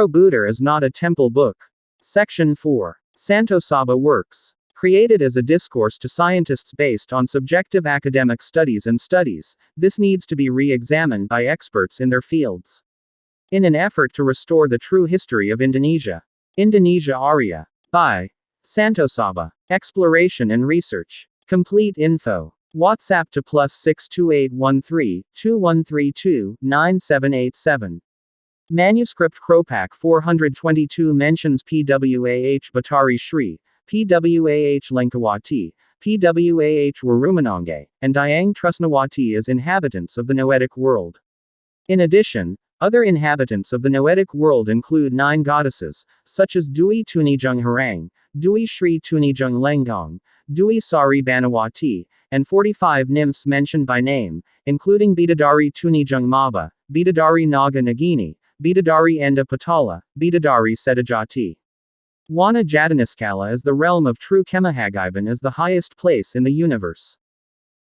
4.Borobudur is not a temple book. Section 4. Santo Saba works. Created as a discourse to scientists based on subjective academic studies and studies, this needs to be re-examined by experts in their fields. In an effort to restore the true history of Indonesia. INDONÉSIARYÄ. By Santo Saba. Exploration and research. Complete info. Waatsap to +6 2813 2132 9787. Manuscript Kropak 422 mentions Pwah Batari Shri, Pwah Langkawati, Pwah Warumanonge, and Diang Trusnawati as inhabitants of the Noetic world. In addition, other inhabitants of the Noetic world include 9 goddesses, such as Dwi Tunijung Harang, Dwi Sri Tunijung Lenggong, Dwi Sari Banawati, and 45 nymphs mentioned by name, including Bidadari Tunijung Maba, Bidadari Naga Nagini, Bidadari Enda Patala, Bidadari Sedajati. Wana Jataniskala is the realm of true Kemahagaiban as the highest place in the universe.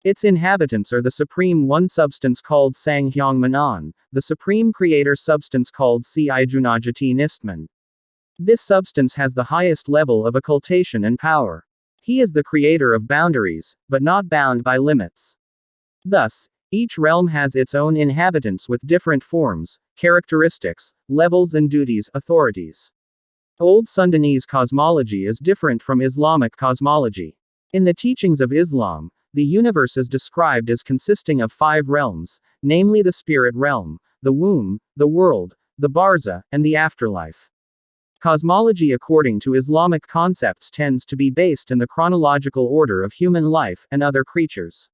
Its inhabitants are the supreme one substance called Sang Hyang Manan, the supreme creator substance called Si Ijunajati Nistman. This substance has the highest level of occultation and power. He is the creator of boundaries, but not bound by limits. Thus, each realm has its own inhabitants with different forms, characteristics, levels and duties, authorities. Old Sundanese cosmology is different from Islamic cosmology. In the teachings of Islam, the universe is described as consisting of 5 realms, namely the spirit realm, the womb, the world, the barza, and the afterlife. Cosmology according to Islamic concepts tends to be based in the chronological order of human life and other creatures.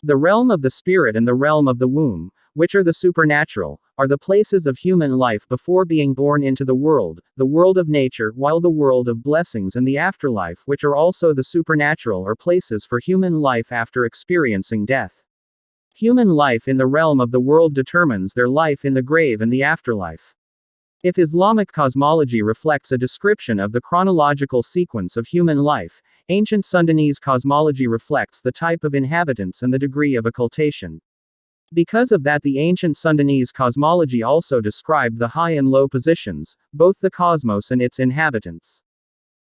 The realm of the spirit and the realm of the womb, which are the supernatural, are the places of human life before being born into the world of nature, while the world of blessings and the afterlife, which are also the supernatural, are places for human life after experiencing death. Human life in the realm of the world determines their life in the grave and the afterlife. If Islamic cosmology reflects a description of the chronological sequence of human life, ancient Sundanese cosmology reflects the type of inhabitants and the degree of occultation. Because of that, the ancient Sundanese cosmology also described the high and low positions, both the cosmos and its inhabitants.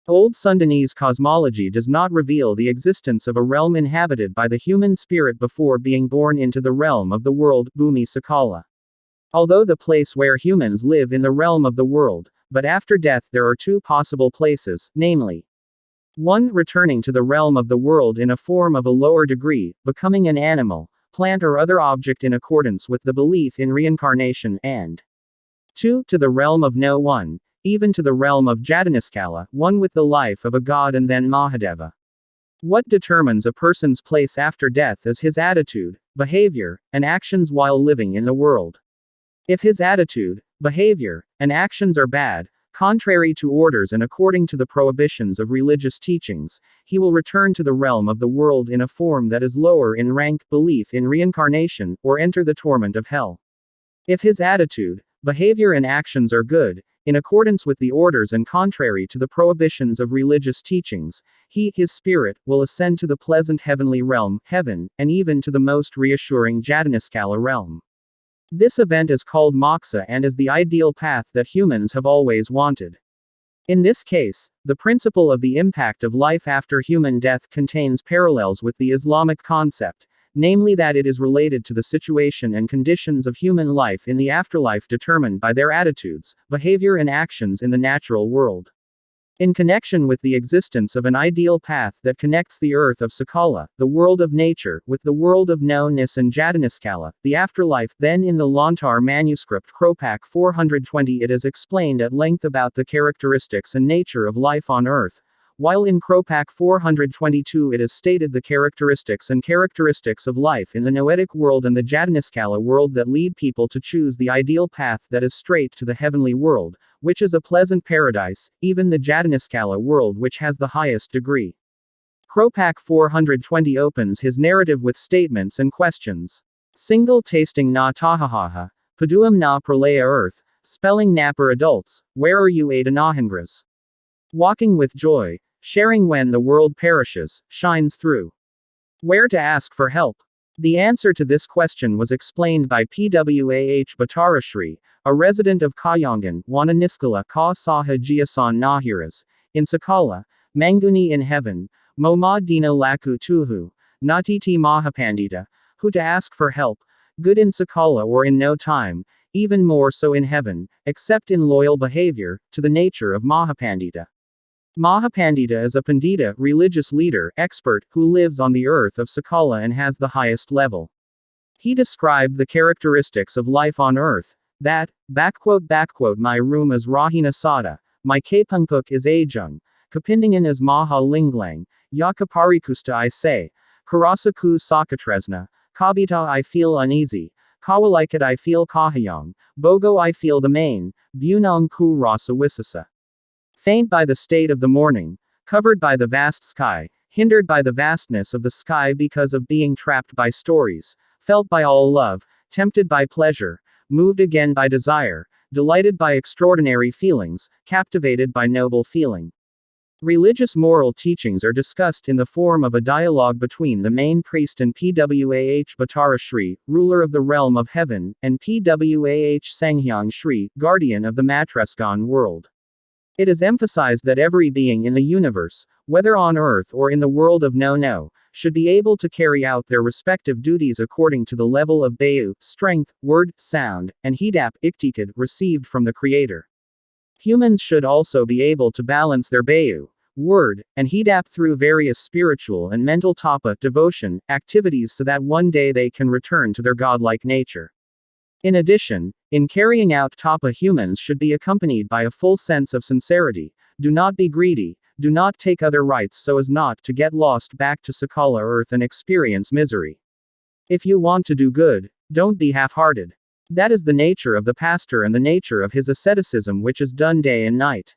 Old Sundanese cosmology does not reveal the existence of a realm inhabited by the human spirit before being born into the realm of the world, Bumi Sakala. Although the place where humans live in the realm of the world, but after death there are 2 possible places, namely 1. Returning to the realm of the world in a form of a lower degree, becoming an animal, plant or other object in accordance with the belief in reincarnation, and 2. To the realm of no one, even to the realm of Jataniskala, one with the life of a god and then Mahadeva. What determines a person's place after death is his attitude, behavior, and actions while living in the world. If his attitude, behavior, and actions are bad, contrary to orders and according to the prohibitions of religious teachings, he will return to the realm of the world in a form that is lower in rank, belief in reincarnation, or enter the torment of hell. If his attitude, behavior and actions are good, in accordance with the orders and contrary to the prohibitions of religious teachings, his spirit, will ascend to the pleasant heavenly realm, heaven, and even to the most reassuring Jataniskala realm. This event is called moksha and is the ideal path that humans have always wanted. In this case, the principle of the impact of life after human death contains parallels with the Islamic concept, namely that it is related to the situation and conditions of human life in the afterlife determined by their attitudes, behavior and actions in the natural world. In connection with the existence of an ideal path that connects the earth of Sakala, the world of nature, with the world of no-ness and Jataniskala, the afterlife, then in the Lontar manuscript Kropak 420 it is explained at length about the characteristics and nature of life on earth, while in Kropak 422 it is stated the characteristics of life in the Noetic world and the Jataniskala world that lead people to choose the ideal path that is straight to the heavenly world, which is a pleasant paradise, even the Jataniskala world which has the highest degree. Kropak 420 opens his narrative with statements and questions. Single tasting na tahahaha, paduam na pralaya earth, spelling napper adults, where are you Adanahangras? Walking with joy, sharing when the world perishes, shines through. Where to ask for help? The answer to this question was explained by Pwah Batara Shri, a resident of Kayangan, Wananiskala Ka Saha Jiasan Nahiras, in Sakala, Manguni in heaven, Moma Dina Laku Tuhu, Natiti Mahapandita, who to ask for help, good in Sakala or in no time, even more so in heaven, except in loyal behavior, to the nature of Mahapandita. Mahapandita is a Pandita, religious leader, expert, who lives on the earth of Sakala and has the highest level. He described the characteristics of life on earth, that, my room is Rahina Sada, my Kapungpuk is Ajung, Kapindingan is Maha Linglang, Yakaparikusta I say, Karasaku Sakatresna, Kabita I feel uneasy, Kawalikat I feel Kahayang, Bogo I feel the main, Bunang ku Rasa Wisasa. Faint by the state of the morning, covered by the vast sky, hindered by the vastness of the sky because of being trapped by stories, felt by all love, tempted by pleasure, moved again by desire, delighted by extraordinary feelings, captivated by noble feeling. Religious moral teachings are discussed in the form of a dialogue between the main priest and Pwah Batara Shri, ruler of the realm of heaven, and Pwah Sanghyang Shri, guardian of the Matreskan world. It is emphasized that every being in the universe, whether on earth or in the world of no, should be able to carry out their respective duties according to the level of bayu, strength, word, sound, and hidap, iktikad, received from the Creator. Humans should also be able to balance their bayu, word, and hidap through various spiritual and mental tapa, devotion, activities so that one day they can return to their godlike nature. In addition, in carrying out tapa, humans should be accompanied by a full sense of sincerity. Do not be greedy, do not take other rights so as not to get lost back to Sakala earth and experience misery. If you want to do good, don't be half-hearted. That is the nature of the pastor and the nature of his asceticism, which is done day and night.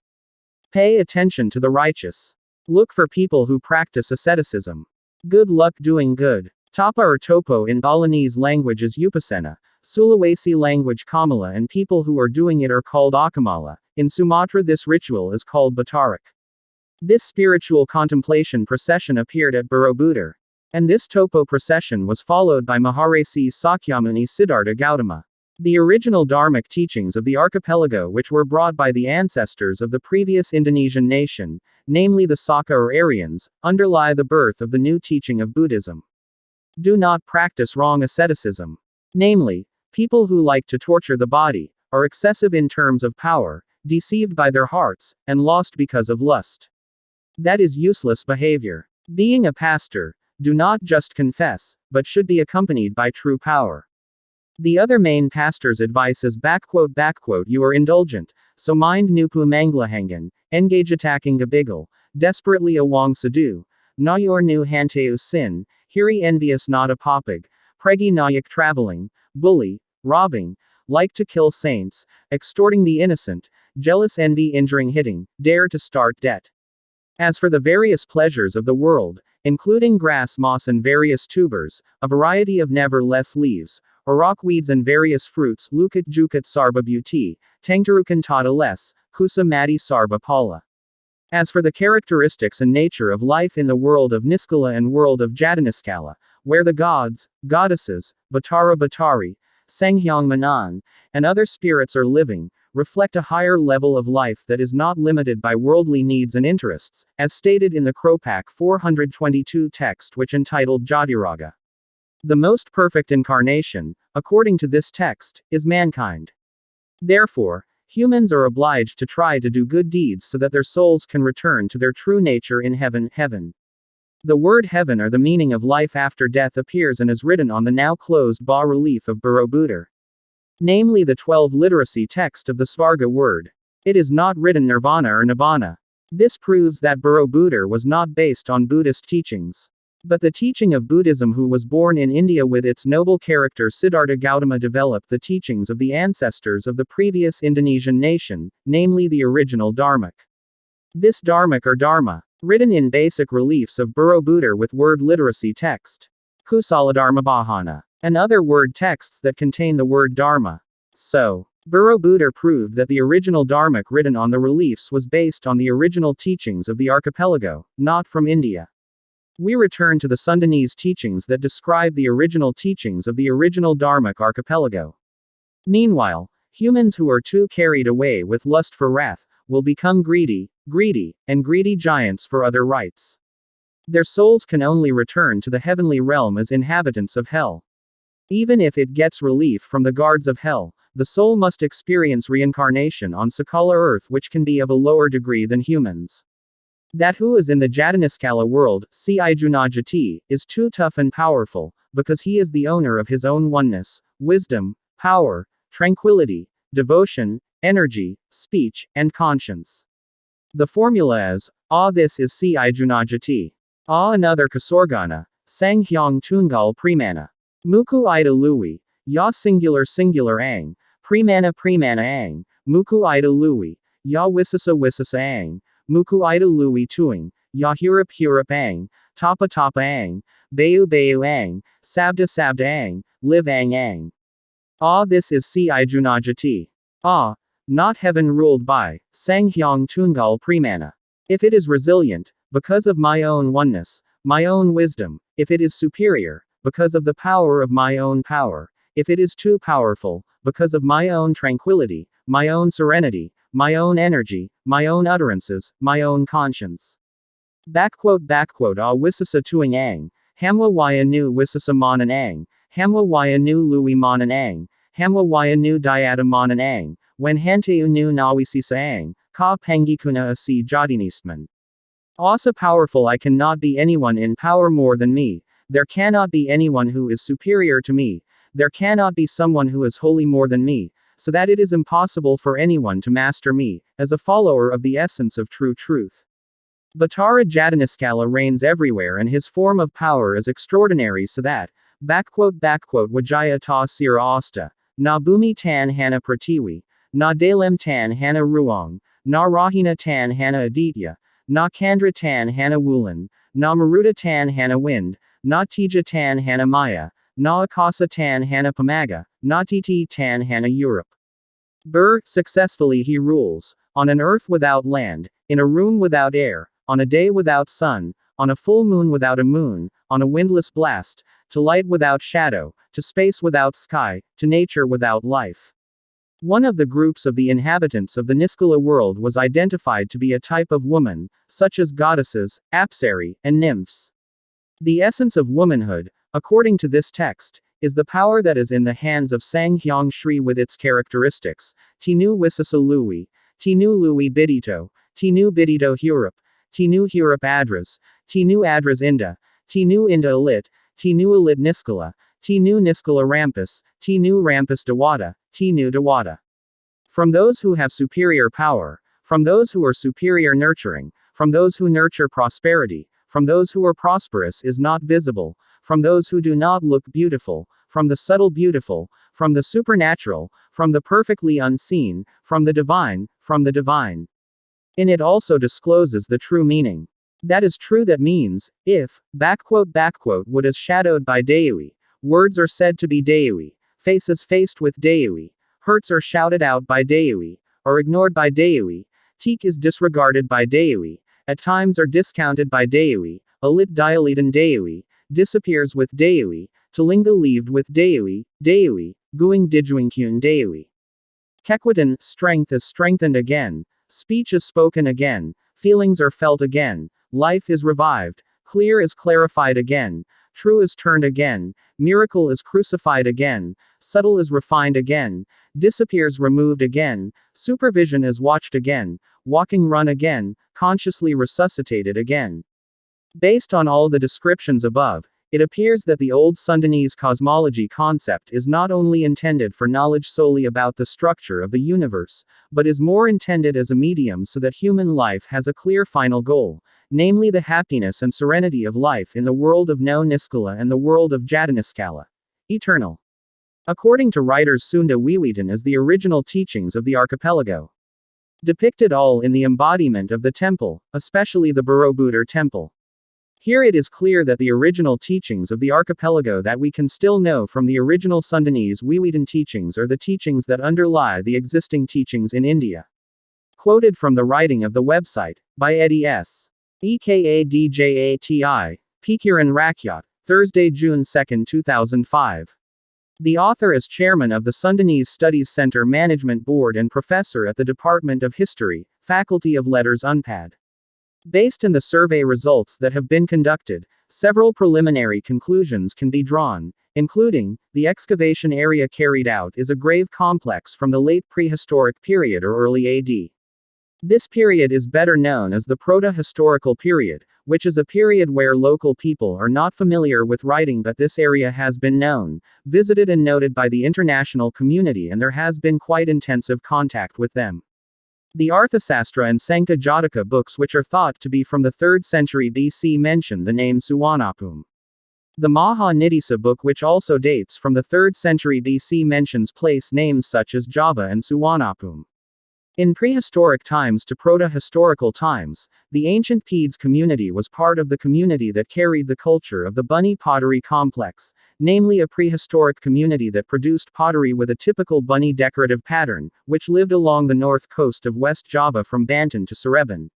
Pay attention to the righteous. Look for people who practice asceticism. Good luck doing good. Tapa or topo in Balinese language is upasana, Sulawesi language Kamala, and people who are doing it are called Akamala. In Sumatra this ritual is called Batarak. This spiritual contemplation procession appeared at Borobudur. And this topo procession was followed by Maharishi Sakyamuni Siddhartha Gautama. The original Dharmic teachings of the archipelago, which were brought by the ancestors of the previous Indonesian nation, namely the Saka or Aryans, underlie the birth of the new teaching of Buddhism. Do not practice wrong asceticism. Namely, people who like to torture the body, are excessive in terms of power, deceived by their hearts, and lost because of lust. That is useless behavior. Being a pastor, do not just confess, but should be accompanied by true power. The other main pastor's advice is you are indulgent, so mind nupu manglahangan, engage attacking gabigal, desperately awang sadu, nayor nu hanteu sin, hiri envious not a popig, pregi nayak traveling, bully, robbing, like to kill saints, extorting the innocent, jealous envy injuring hitting, dare to start debt. As for the various pleasures of the world, including grass moss and various tubers, a variety of never less leaves, arak weeds and various fruits, lukat jukat sarba beauty, tangtarukan tata less, kusa mati sarba pala. As for the characteristics and nature of life in the world of Niskala and world of Jataniskala, where the gods, goddesses, Batara Batari, Sanghyang Manan, and other spirits are living, reflect a higher level of life that is not limited by worldly needs and interests, as stated in the Kropak 422 text which entitled Jatiraga. The most perfect incarnation, according to this text, is mankind. Therefore, humans are obliged to try to do good deeds so that their souls can return to their true nature in heaven. The word heaven or the meaning of life after death appears and is written on the now closed bas-relief of Borobudur. Namely the 12 literacy text of the Svarga word. It is not written nirvana or nibbana. This proves that Borobudur was not based on Buddhist teachings. But the teaching of Buddhism, who was born in India with its noble character Siddhartha Gautama, developed the teachings of the ancestors of the previous Indonesian nation, namely the original Dharmic. This Dharmic or Dharma, written in basic reliefs of Borobudur with word literacy text, Kusaladharma Bahana, and other word texts that contain the word Dharma. So, Borobudur proved that the original Dharmic written on the reliefs was based on the original teachings of the archipelago, not from India. We return to the Sundanese teachings that describe the original teachings of the original Dharmic archipelago. Meanwhile, humans who are too carried away with lust for wrath, will become greedy, and greedy giants for other rights. Their souls can only return to the heavenly realm as inhabitants of hell. Even if it gets relief from the guards of hell, the soul must experience reincarnation on Sakala earth, which can be of a lower degree than humans. That who is in the Jataniskala world, Cijunajati, is too tough and powerful, because he is the owner of his own oneness, wisdom, power, tranquility, devotion, energy, speech, and conscience. The formula is, this is Cijunajati. Another Kasorgana, Sanghyang Tungal Primana. Muku Ida Lui, Ya singular ang, Primana ang, Muku Ida Lui, Ya Wisasa ang, Muku Ida Lui Tuing, Ya Hurap ang, Tapa ang, Bayu ang, Sabda ang, Live ang. This is Cijunajati. Not heaven ruled by Sanghyang Tungal Primana. If it is resilient, because of my own oneness, my own wisdom, if it is superior, because of the power of my own power, if it is too powerful, because of my own tranquility, my own serenity, my own energy, my own utterances, my own conscience. Wisasa tuing ang, Hamwa waya nu wisasa manan ang, Hamwa waya nu lui manan ang, Hamwa waya nu diada manan ang, when hanteu nu nawisisa ang, ka pangikuna asi jadinisman. Also powerful, I cannot be anyone in power more than me. There cannot be anyone who is superior to me. There cannot be someone who is holy more than me, so that it is impossible for anyone to master me, as a follower of the essence of true truth. Batara Jataniskala reigns everywhere, and his form of power is extraordinary, so that, Wajaya ta sira asta, na bumi tan hana pratiwi, na dalem tan hana ruang, na rahina tan hana aditya, na kandra tan hana wulan, na maruta tan hana wind, na tija tan hana maya, na akasa tan hana pamaga, na titi tan hana Europe. Successfully he rules, on an earth without land, in a room without air, on a day without sun, on a full moon without a moon, on a windless blast, to light without shadow, to space without sky, to nature without life. One of the groups of the inhabitants of the Niskala world was identified to be a type of woman, such as goddesses, apsari, and nymphs. The essence of womanhood, according to this text, is the power that is in the hands of Sanghyang Shri with its characteristics, Tinu Wisasa Lui, Tinu Lui Bidito, Tinu Bidito Hurap, Tinu Hurap Adras, Tinu Adras Inda, Tinu Inda Alit, Tinu Alit Niskala, Tinu Niskala Rampus, Tinu Rampus Dawada, Tinu Dawada. From those who have superior power, from those who are superior nurturing, from those who nurture prosperity, from those who are prosperous is not visible, from those who do not look beautiful, from the subtle beautiful, from the supernatural, from the perfectly unseen, from the divine, from the divine. In it also discloses the true meaning. That is true, that means, if, what is shadowed by Dewi, words are said to be Dewi, faces faced with Dewi, hurts are shouted out by Dewi, or ignored by Dewi, teak is disregarded by Dewi, at times are discounted by Dewi, alit dialitan Dewi, disappears with Dewi, talinga leaved with Dewi, guing dijuingkyun Dewi. Kekwadan, strength is strengthened again, speech is spoken again, feelings are felt again, life is revived, clear is clarified again, true is turned again, miracle is crucified again, subtle is refined again, disappears removed again, supervision is watched again, walking run again, consciously resuscitated again. Based on all the descriptions above, it appears that the old Sundanese cosmology concept is not only intended for knowledge solely about the structure of the universe, but is more intended as a medium so that human life has a clear final goal, namely the happiness and serenity of life in the world of No Niskala and the world of Jataniskala. Eternal. According to writers, Sunda Wiwitan is the original teachings of the archipelago. Depicted all in the embodiment of the temple, especially the Borobudur temple. Here it is clear that the original teachings of the archipelago that we can still know from the original Sundanese Wiwitan teachings are the teachings that underlie the existing teachings in India. Quoted from the writing of the website, by Eddie S. Ekadjati, Pikiran Rakyat, Thursday, June 2, 2005. The author is chairman of the Sundanese Studies Center Management Board and professor at the Department of History, Faculty of Letters UNPAD. Based on the survey results that have been conducted, several preliminary conclusions can be drawn, including, the excavation area carried out is a grave complex from the late prehistoric period or early AD. This period is better known as the proto-historical period, which is a period where local people are not familiar with writing, but this area has been known, visited and noted by the international community, and there has been quite intensive contact with them. The Arthasastra and Sanka Jataka books, which are thought to be from the 3rd century BC, mention the name Suwanapum. The Maha Nidisa book, which also dates from the 3rd century BC, mentions place names such as Java and Suwanapum. In prehistoric times to proto-historical times, the ancient Pedes community was part of the community that carried the culture of the Bunny pottery complex, namely a prehistoric community that produced pottery with a typical bunny decorative pattern, which lived along the north coast of West Java from Banten to Cirebon.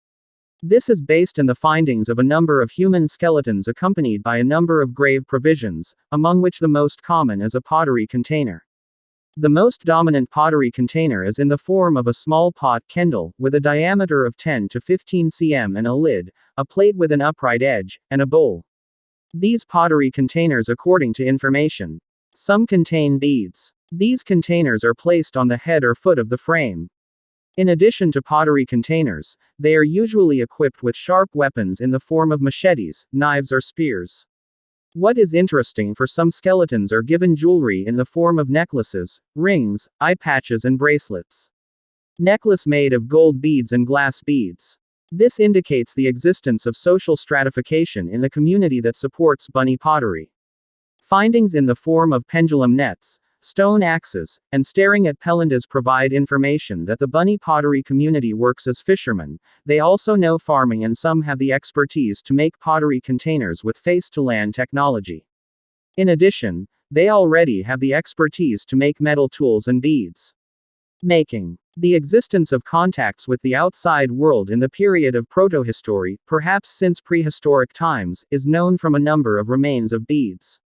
This is based on the findings of a number of human skeletons accompanied by a number of grave provisions, among which the most common is a pottery container. The most dominant pottery container is in the form of a small pot kendall, with a diameter of 10 to 15 cm and a lid, a plate with an upright edge, and a bowl. These pottery containers, according to information, some contain beads. These containers are placed on the head or foot of the frame. In addition to pottery containers, they are usually equipped with sharp weapons in the form of machetes, knives or spears. What is interesting, for some skeletons are given jewelry in the form of necklaces, rings, eye patches and bracelets. Necklace made of gold beads and glass beads. This indicates the existence of social stratification in the community that supports bunny pottery. Findings in the form of pendulum nets, stone axes, and staring at pelindas provide information that the bunny pottery community works as fishermen. They also know farming, and some have the expertise to make pottery containers with face-to-land technology. In addition, they already have the expertise to make metal tools and beads making. The existence of contacts with the outside world in the period of protohistory, perhaps since prehistoric times, is known from a number of remains of beads.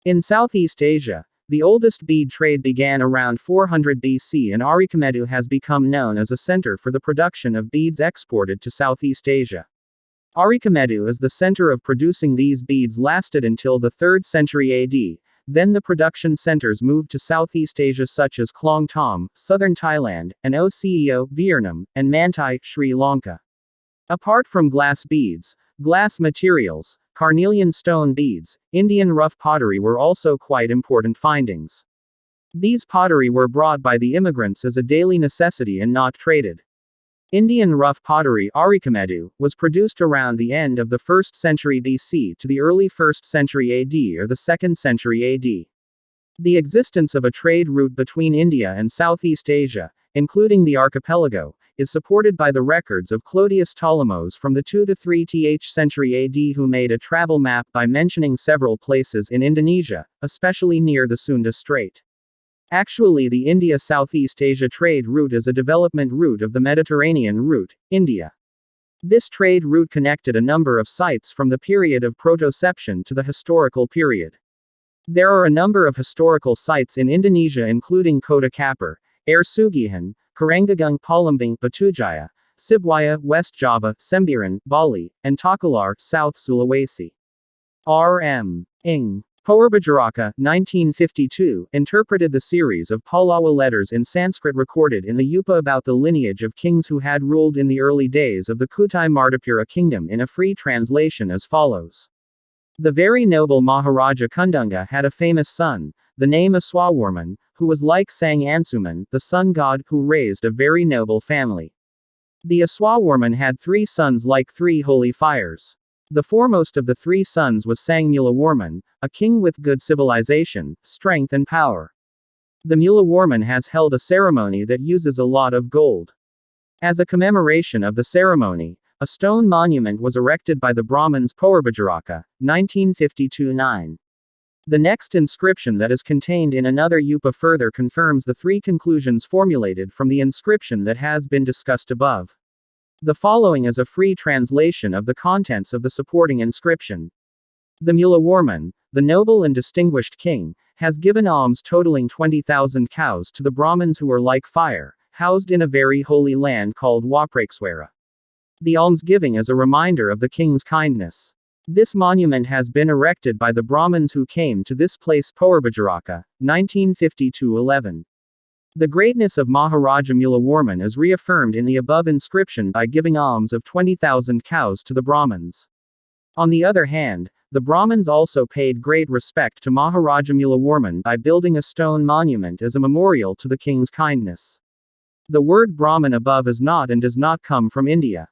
In Southeast Asia, the oldest bead trade began around 400 BC, and Arikamedu has become known as a center for the production of beads exported to Southeast Asia. Arikamedu is the center of producing these beads lasted until the 3rd century AD, then the production centers moved to Southeast Asia such as Klong Tom, southern Thailand, and Oceo, Vietnam, and Mantai, Sri Lanka. Apart from glass beads, glass materials, carnelian stone beads, Indian rough pottery were also quite important findings. These pottery were brought by the immigrants as a daily necessity and not traded. Indian rough pottery Arikamedu was produced around the end of the 1st century BC to the early 1st century AD or the 2nd century AD. The existence of a trade route between India and Southeast Asia, including the archipelago, is supported by the records of Clodius Ptolemos from the 2 to 3th century AD, who made a travel map by mentioning several places in Indonesia, especially near the Sunda Strait. Actually, the India-Southeast Asia trade route is a development route of the Mediterranean route, India. This trade route connected a number of sites from the period of protoception to the historical period. There are a number of historical sites in Indonesia, including Kota Kapur, Air Sugihan, Karanggagung Palembang, Batujaya, Sibwaya, West Java, Sembiran, Bali, and Takalar, South Sulawesi. R.M. Ing. Poerbajaraka, 1952, interpreted the series of Pallawa letters in Sanskrit recorded in the Upa about the lineage of kings who had ruled in the early days of the Kutai Martapura kingdom in a free translation as follows. The very noble Maharaja Kundunga had a famous son, the name Aswawarman, who was like Sang Ansuman, the sun god, who raised a very noble family. The Aswawarman had 3 sons like 3 holy fires. The foremost of the 3 sons was Sangmulawarman, a king with good civilization, strength and power. The Mulawarman has held a ceremony that uses a lot of gold. As a commemoration of the ceremony, a stone monument was erected by the Brahmins Poerbajaraka, 1952-9. The next inscription that is contained in another Upa further confirms the 3 conclusions formulated from the inscription that has been discussed above. The following is a free translation of the contents of the supporting inscription. The Mulawarman, the noble and distinguished king, has given alms totaling 20,000 cows to the Brahmins who are like fire, housed in a very holy land called 4.Borobudur. The almsgiving is a reminder of the king's kindness. This monument has been erected by the Brahmins who came to this place 4.Borobudur, 1950–11. The greatness of Maharaja Mulawarman is reaffirmed in the above inscription by giving alms of 20,000 cows to the Brahmins. On the other hand, the Brahmins also paid great respect to Maharaja Mulawarman by building a stone monument as a memorial to the king's kindness. The word Brahmin above is not and does not come from India.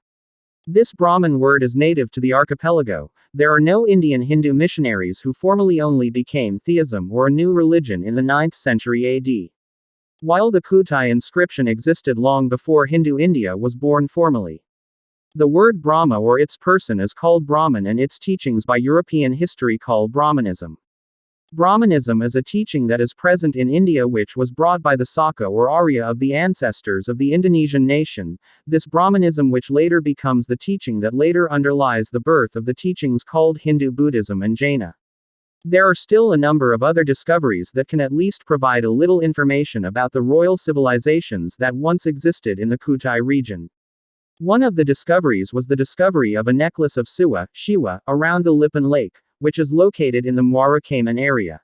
This Brahmin word is native to the archipelago. There are no Indian Hindu missionaries who formally only became theism or a new religion in the 9th century AD. While the Kutai inscription existed long before Hindu India was born formally. The word Brahma or its person is called Brahman and its teachings by European history called Brahmanism. Brahmanism is a teaching that is present in India which was brought by the Saka or Arya of the ancestors of the Indonesian nation, this Brahmanism which later becomes the teaching that later underlies the birth of the teachings called Hindu Buddhism and Jaina. There are still a number of other discoveries that can at least provide a little information about the royal civilizations that once existed in the Kutai region. One of the discoveries was the discovery of a necklace of Shiva, around the Lipan Lake, which is located in the Muara Cayman area.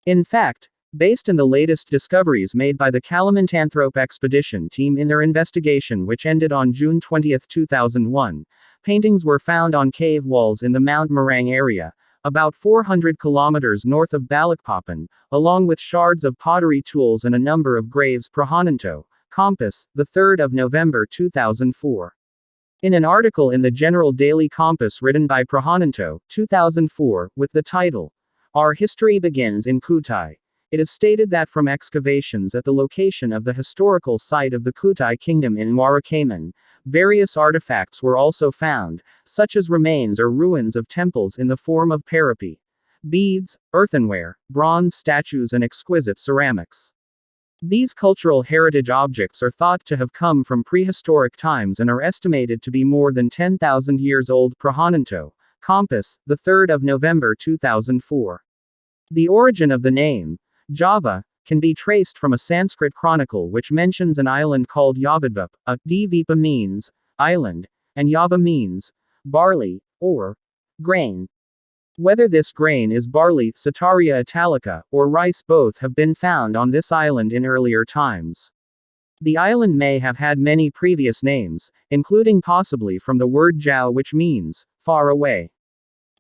In fact, based on the latest discoveries made by the Kalimantanthrope expedition team in their investigation which ended on June 20, 2001, paintings were found on cave walls in the Mount Merang area, about 400 kilometers north of Balikpapan, along with shards of pottery tools and a number of graves. Prahananto, Compass, 3 November 2004. In an article in the General Daily Compass written by Prahananto, 2004, with the title, Our History Begins in Kutai, it is stated that from excavations at the location of the historical site of the Kutai Kingdom in Muara Cayman, various artifacts were also found, such as remains or ruins of temples in the form of parapi, beads, earthenware, bronze statues and exquisite ceramics. These cultural heritage objects are thought to have come from prehistoric times and are estimated to be more than 10,000 years old. Prahananto, Compass, 3 November 2004. The origin of the name, Java, can be traced from a Sanskrit chronicle which mentions an island called Yavadvip. Dvipa means island, and Yava means barley, or grain. Whether this grain is barley, Setaria italica, or rice, both have been found on this island in earlier times. The island may have had many previous names, including possibly from the word Jau which means far away.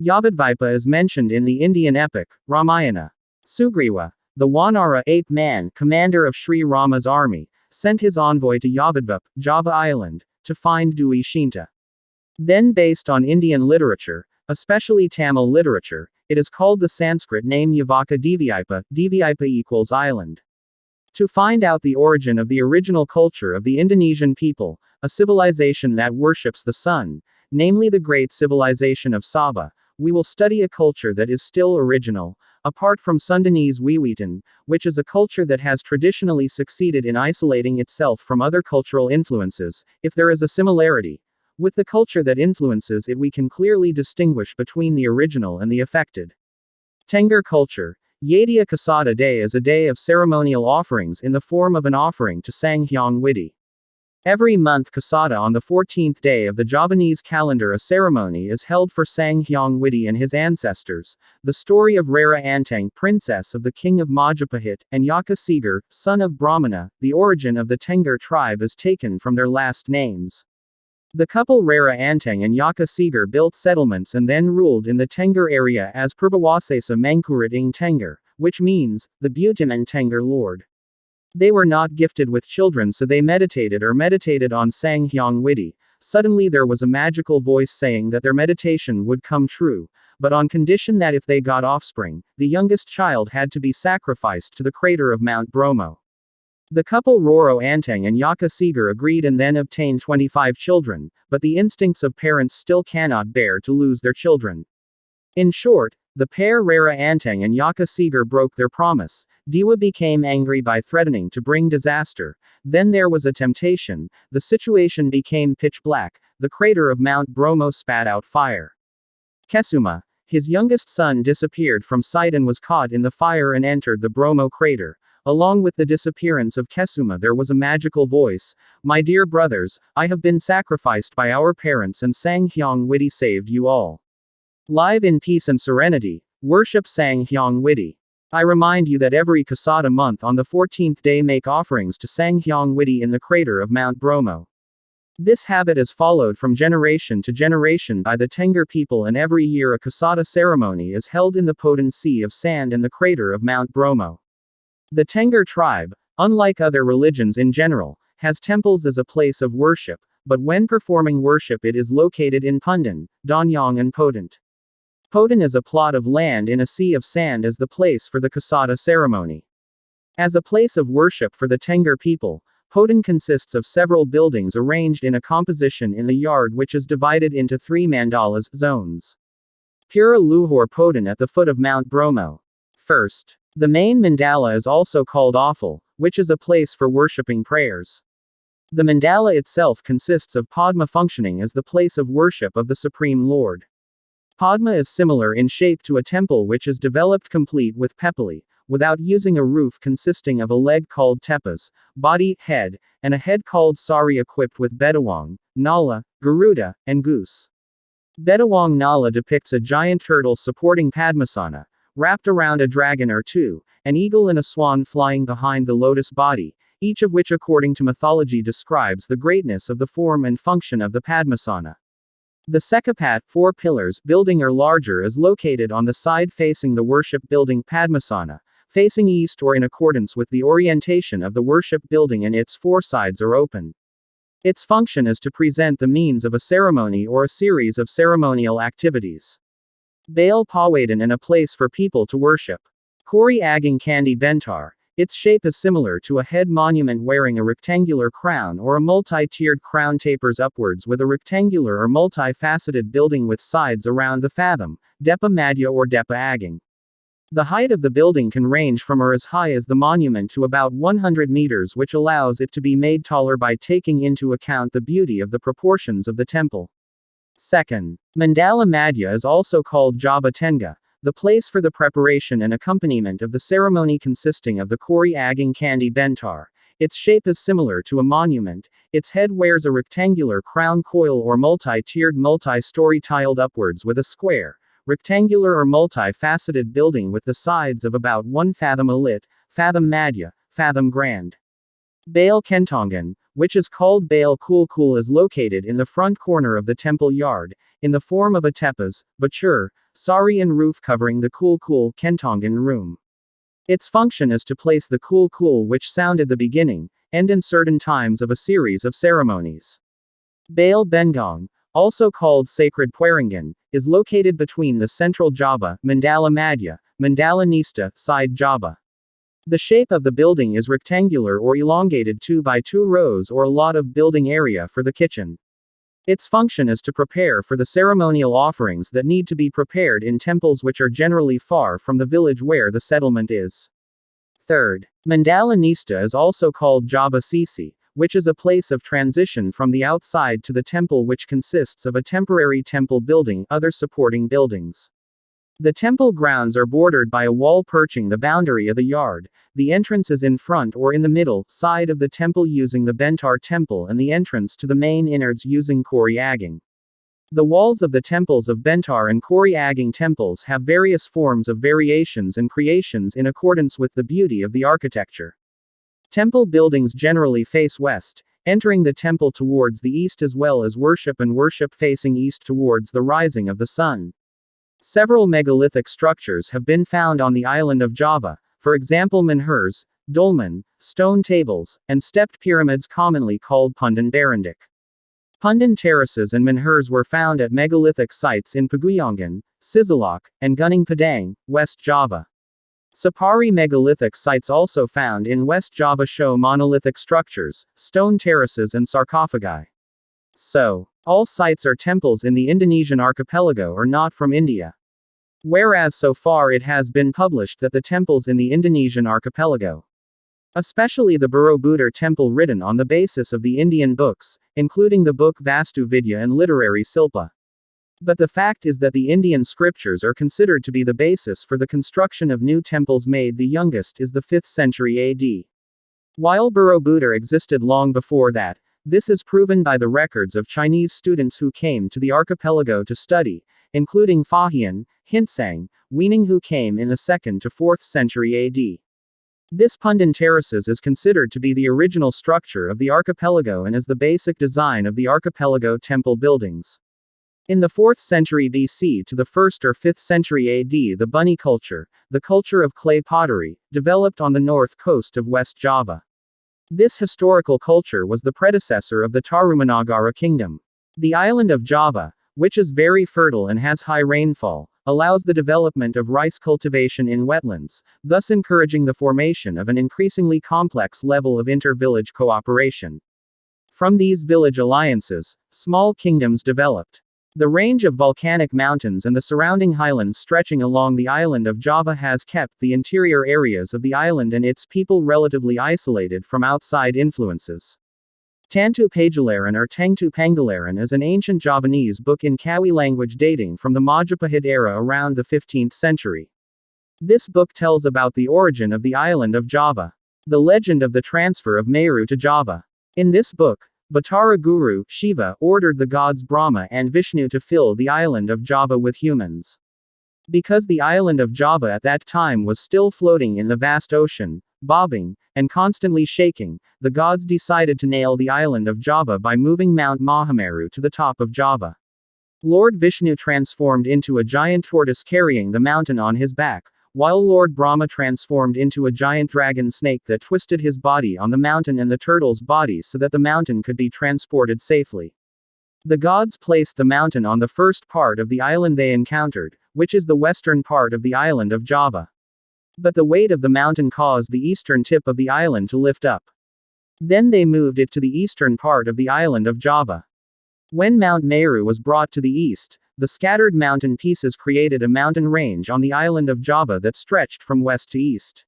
Yavadvipa is mentioned in the Indian epic, Ramayana. Sugriva, the Wanara ape-man commander of Sri Rama's army, sent his envoy to Yavadvip, Java Island, to find Dewi Shinta. Then based on Indian literature, especially Tamil literature, it is called the Sanskrit name Yavaka Dvipa equals island. To find out the origin of the original culture of the Indonesian people, a civilization that worships the sun, namely the great civilization of Saba, we will study a culture that is still original, apart from Sundanese Wiwitan, which is a culture that has traditionally succeeded in isolating itself from other cultural influences, if there is a similarity. With the culture that influences it we can clearly distinguish between the original and the affected. Tengar culture. Yaidia Kasada Day is a day of ceremonial offerings in the form of an offering to Sang Hyang Widi. Every month Kasada on the 14th day of the Javanese calendar a ceremony is held for Sang Hyang Widi and his ancestors. The story of Rara Antang, princess of the king of Majapahit, and Yaka Segar, son of Brahmana, the origin of the Tengar tribe is taken from their last names. The couple Rara Antang and Yaka Segar built settlements and then ruled in the Tengar area as Purbawasesa Mangkurat ing Tengar, which means, the Butiman Tengar Lord. They were not gifted with children so they meditated on Sang Hyang Widi. Suddenly there was a magical voice saying that their meditation would come true, but on condition that if they got offspring, the youngest child had to be sacrificed to the crater of Mount Bromo. The couple Roro Antang and Yaka Segar agreed and then obtained 25 children, but the instincts of parents still cannot bear to lose their children. In short, the pair Rara Antang and Yaka Segar broke their promise. Dewa became angry by threatening to bring disaster. Then there was a temptation, the situation became pitch black, the crater of Mount Bromo spat out fire. Kesuma, his youngest son disappeared from sight and was caught in the fire and entered the Bromo crater. Along with the disappearance of Kesuma, there was a magical voice. My dear brothers, I have been sacrificed by our parents, and Sang Hyang Widi saved you all. Live in peace and serenity. Worship Sang Hyang Widi. I remind you that every Kasada month on the 14th day make offerings to Sang Hyang Widi in the crater of Mount Bromo. This habit is followed from generation to generation by the Tengar people, and every year a Kasada ceremony is held in the Poten Sea of Sand in the crater of Mount Bromo. The Tengar tribe, unlike other religions in general, has temples as a place of worship, but when performing worship it is located in Pundan, Danyang and Potent. Poten is a plot of land in a sea of sand as the place for the Kasada ceremony. As a place of worship for the Tengar people, Poten consists of several buildings arranged in a composition in the yard which is divided into 3 mandalas zones. Pura Luhur Poten at the foot of Mount Bromo. First, the main mandala is also called Awful, which is a place for worshipping prayers. The mandala itself consists of Padma functioning as the place of worship of the Supreme Lord. Padma is similar in shape to a temple which is developed complete with pepali, without using a roof, consisting of a leg called tepas, body, head, and a head called sari equipped with Bedawang, Nala, Garuda, and Goose. Bedawang Nala depicts a giant turtle supporting Padmasana, wrapped around a dragon or two, an eagle and a swan flying behind the lotus body, each of which according to mythology describes the greatness of the form and function of the Padmasana. The Sekapat 4 pillars building or larger is located on the side facing the worship building Padmasana, facing east or in accordance with the orientation of the worship building, and its 4 sides are open. Its function is to present the means of a ceremony or a series of ceremonial activities. Bail Pawadan and a place for people to worship. Kori Agang Kandi Bentar. Its shape is similar to a head monument wearing a rectangular crown or a multi-tiered crown tapers upwards with a rectangular or multi-faceted building with sides around the fathom, Depa Madhya or Depa Agang. The height of the building can range from or as high as the monument to about 100 meters, which allows it to be made taller by taking into account the beauty of the proportions of the temple. Second, Mandala Madhya is also called Jaba Tenga, the place for the preparation and accompaniment of the ceremony, consisting of the Kori Agang Kandi Bentar. Its shape is similar to a monument. Its head wears a rectangular crown coil or multi-tiered multi-story tiled upwards with a square, rectangular or multi-faceted building with the sides of about 1 fathom alit, fathom madhya, fathom grand. Bail Kentongan, which is called Bail Kulkul, is located in the front corner of the temple yard, in the form of a tepas, bachur, sari and roof covering the Kulkul Kentongan room. Its function is to place the Kulkul which sounded the beginning, end and certain times of a series of ceremonies. Bail Bengong, also called Sacred Puerangan, is located between the central Jaba, Mandala Madhya, Mandala Nista, side Jaba. The shape of the building is rectangular or elongated 2 by 2 rows or a lot of building area for the kitchen. Its function is to prepare for the ceremonial offerings that need to be prepared in temples which are generally far from the village where the settlement is. Third, Mandala Nista is also called Jaba Sisi, which is a place of transition from the outside to the temple, which consists of a temporary temple building, other supporting buildings. The temple grounds are bordered by a wall perching the boundary of the yard. The entrance is in front or in the middle side of the temple using the Bentar temple, and the entrance to the main innards using Kori Agang. The walls of the temples of Bentar and Kori Agang temples have various forms of variations and creations in accordance with the beauty of the architecture. Temple buildings generally face west, entering the temple towards the east, as well as worship and worship facing east towards the rising of the sun. Several megalithic structures have been found on the island of Java, for example menhirs, dolmen, stone tables, and stepped pyramids commonly called Pundan Barandik. Pundan terraces and menhirs were found at megalithic sites in Paguyangan, Sisalak, and Gunung Padang, West Java. Sapari megalithic sites also found in West Java show monolithic structures, stone terraces and sarcophagi. So, all sites are temples in the Indonesian archipelago are not from India. Whereas so far it has been published that the temples in the Indonesian archipelago, especially the Borobudur temple written on the basis of the Indian books, including the book Vastu Vidya and literary Silpa, But the fact is that the Indian scriptures are considered to be the basis for the construction of new temples made the youngest is the 5th century AD. While Borobudur existed long before that, this is proven by the records of Chinese students who came to the archipelago to study, including Fahian, Hinsang, Weining who came in the 2nd to 4th century AD. This Pundan terraces is considered to be the original structure of the archipelago and is the basic design of the archipelago temple buildings. In the 4th century BC to the 1st or 5th century AD, the Bunny culture, the culture of clay pottery, developed on the north coast of West Java. This historical culture was the predecessor of the Tarumanagara kingdom. The island of Java, which is very fertile and has high rainfall, allows the development of rice cultivation in wetlands, thus encouraging the formation of an increasingly complex level of inter-village cooperation. From these village alliances, small kingdoms developed. The range of volcanic mountains and the surrounding highlands stretching along the island of Java has kept the interior areas of the island and its people relatively isolated from outside influences. Tantu Pagalaran or Tangtu Pangalaran is an ancient Javanese book in Kawi language dating from the Majapahit era around the 15th century. This book tells about the origin of the island of Java. The legend of the transfer of Meru to Java. In this book, Batara Guru, Shiva, ordered the gods Brahma and Vishnu to fill the island of Java with humans. Because the island of Java at that time was still floating in the vast ocean, bobbing, and constantly shaking, the gods decided to nail the island of Java by moving Mount Mahameru to the top of Java. Lord Vishnu transformed into a giant tortoise carrying the mountain on his back, while Lord Brahma transformed into a giant dragon snake that twisted his body on the mountain and the turtle's body so that the mountain could be transported safely. The gods placed the mountain on the first part of the island they encountered, which is the western part of the island of Java. But the weight of the mountain caused the eastern tip of the island to lift up. Then they moved it to the eastern part of the island of Java. When Mount Meru was brought to the east, the scattered mountain pieces created a mountain range on the island of Java that stretched from west to east.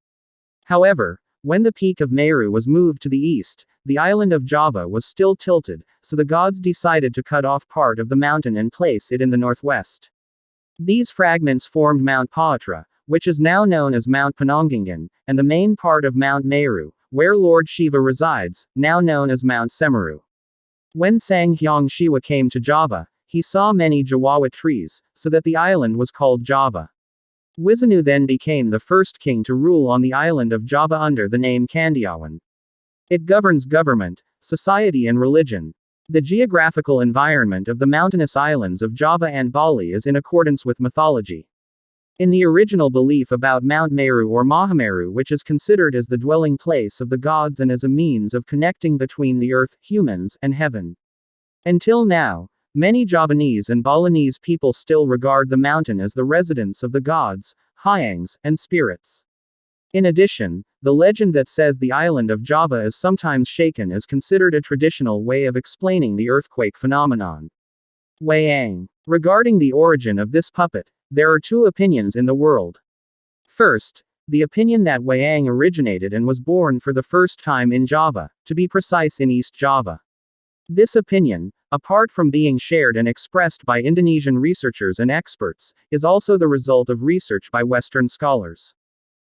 However, when the peak of Meru was moved to the east, the island of Java was still tilted, so the gods decided to cut off part of the mountain and place it in the northwest. These fragments formed Mount Paatra, which is now known as Mount Penanggangan, and the main part of Mount Meru, where Lord Shiva resides, now known as Mount Semeru. When Sang Hyang Shiva came to Java, he saw many Jawawa trees, so that the island was called Java. Wisanu then became the first king to rule on the island of Java under the name Kandiawan. It governs government, society and religion. The geographical environment of the mountainous islands of Java and Bali is in accordance with mythology. In the original belief about Mount Meru or Mahameru, which is considered as the dwelling place of the gods and as a means of connecting between the earth, humans, and heaven. Until now, many Javanese and Balinese people still regard the mountain as the residence of the gods, Hyangs, and spirits. In addition, the legend that says the island of Java is sometimes shaken is considered a traditional way of explaining the earthquake phenomenon. Wayang. Regarding the origin of this puppet, there are two opinions in the world. First, the opinion that Wayang originated and was born for the first time in Java, to be precise in East Java. This opinion, apart from being shared and expressed by Indonesian researchers and experts, is also the result of research by Western scholars.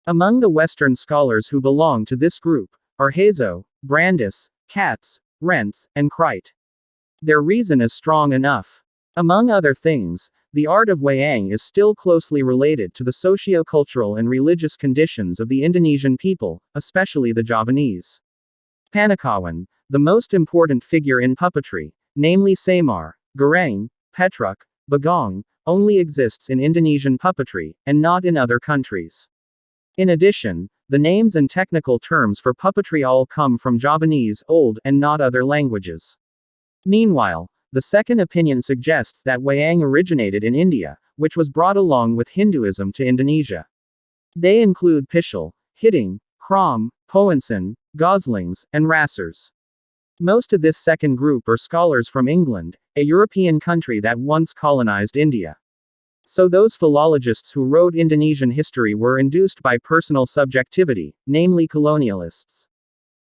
Among the Western scholars who belong to this group are Hazo, Brandis, Katz, Rentz, and Kreit. Their reason is strong enough. Among other things, the art of Wayang is still closely related to the socio-cultural and religious conditions of the Indonesian people, especially the Javanese. Punakalan, the most important figure in puppetry, namely Semar, Gereng, Petruk, Bagong, only exists in Indonesian puppetry, and not in other countries. In addition, the names and technical terms for puppetry all come from Javanese, Old, and not other languages. Meanwhile, the second opinion suggests that Wayang originated in India, which was brought along with Hinduism to Indonesia. They include Pishal, Hitting, Krom, Poensen, Goslings, and Rassers. Most of this second group are scholars from England, a European country that once colonized India. So those philologists who wrote Indonesian history were induced by personal subjectivity, namely colonialists.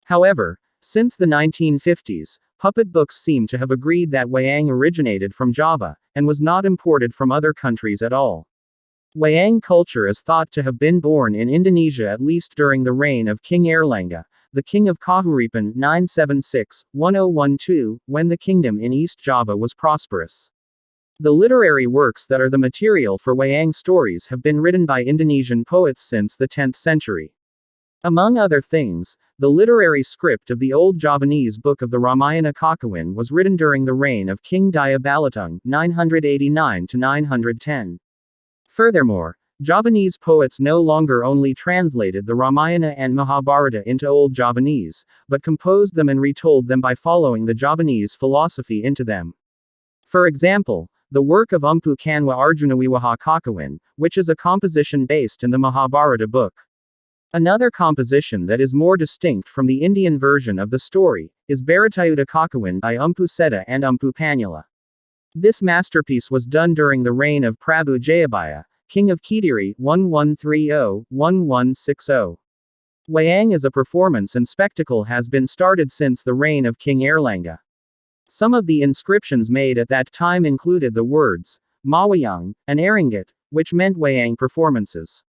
However, since the 1950s, puppet books seem to have agreed that Wayang originated from Java, and was not imported from other countries at all. Wayang culture is thought to have been born in Indonesia at least during the reign of King Airlangga, the king of Kahuripan 976-1012, when the kingdom in East Java was prosperous. The literary works that are the material for Wayang stories have been written by Indonesian poets since the 10th century. Among other things, the literary script of the Old Javanese book of the Ramayana Kakawin was written during the reign of King Daya Balatung 989-910. Furthermore, Javanese poets no longer only translated the Ramayana and Mahabharata into Old Javanese, but composed them and retold them by following the Javanese philosophy into them. For example, the work of Umpu Kanwa Arjunawiwaha Kakawin, which is a composition based in the Mahabharata book. Another composition that is more distinct from the Indian version of the story is Bharatayuddha Kakawin by Umpu Seta and Umpu Panula. This masterpiece was done during the reign of Prabu Jayabaya, king of Kediri 1130-1160. Wayang as a performance and spectacle has been started since the reign of King Airlangga. Some of the inscriptions made at that time included the words Mawayang and Aringgit, which meant Wayang performances.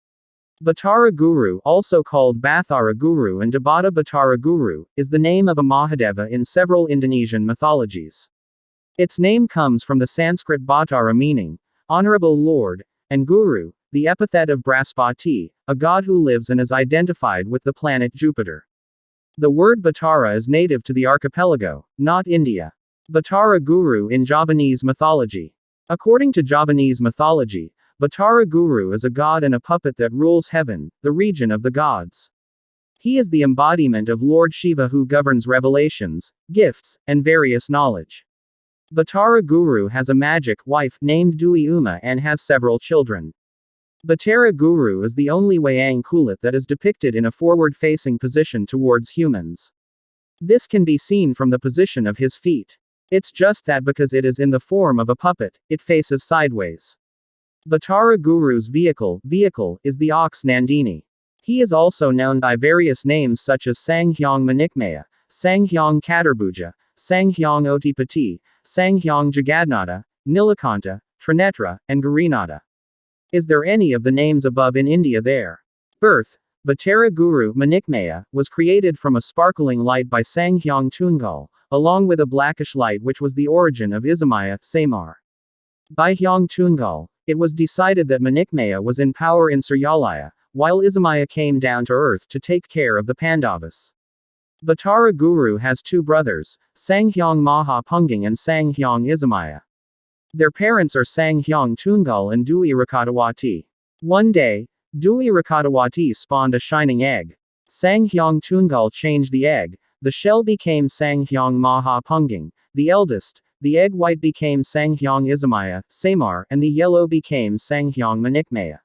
Batara Guru, also called Bathara Guru and Debata Batara Guru, is the name of a Mahadeva in several Indonesian mythologies. Its name comes from the Sanskrit Batara meaning honorable lord, and Guru, the epithet of Brahaspati, a god who lives and is identified with the planet Jupiter. The word Batara is native to the archipelago, not India. Batara Guru in Javanese mythology. According to Javanese mythology, Batara Guru is a god and a puppet that rules heaven, the region of the gods. He is the embodiment of Lord Shiva who governs revelations, gifts, and various knowledge. Batara Guru has a magic wife named Dwi Uma and has several children. Batara Guru is the only Wayang kulit that is depicted in a forward-facing position towards humans. This can be seen from the position of his feet. It's just that because it is in the form of a puppet, it faces sideways. Batara Guru's vehicle is the ox Nandini. He is also known by various names such as Sanghyang Manikmaya, Sanghyang Katarbuja, Sanghyang Otipati, Sanghyang Jagadnatha, Nilakanta, Trinetra, and Garinatha. Is there any of the names above in India there? Birth. Batara Guru Manikmaya was created from a sparkling light by Sanghyang Tunggal, along with a blackish light which was the origin of Isamaya, Samar. By Hyang Tunggal, it was decided that Manikmaya was in power in Suryalaya, while Isamaya came down to earth to take care of the Pandavas. Batara Guru has two brothers, Sanghyang Maha Pungang and Sanghyang Isamaya. Their parents are Sanghyang Tunggal and Dwi Rakatawati. One day, Dwi Rakatawati spawned a shining egg. Sanghyang Tunggal changed the egg, the shell became Sanghyang Maha Pungang, the eldest, the egg white became Sanghyang Isamaya, Samar, and the yellow became Sanghyang Manikmaya.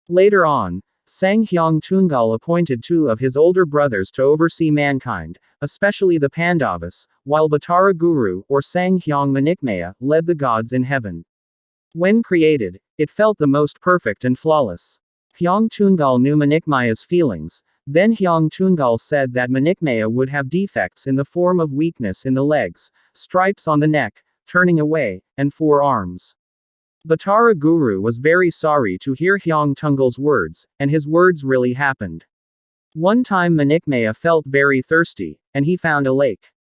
Later on, Sanghyang Tunggal appointed two of his older brothers to oversee mankind, especially the Pandavas, while Batara Guru, or Sanghyang Manikmaya, led the gods in heaven. When created, it felt the most perfect and flawless. Hyang Tunggal knew Manikmaya's feelings. Then Hyang Tunggal said that Manikmaya would have defects in the form of weakness in the legs, stripes on the neck, turning away, and 4 arms. Batara Guru was very sorry to hear Hyang Tunggal's words, and his words really happened. One time Manikmaya felt very thirsty, and he found a lake.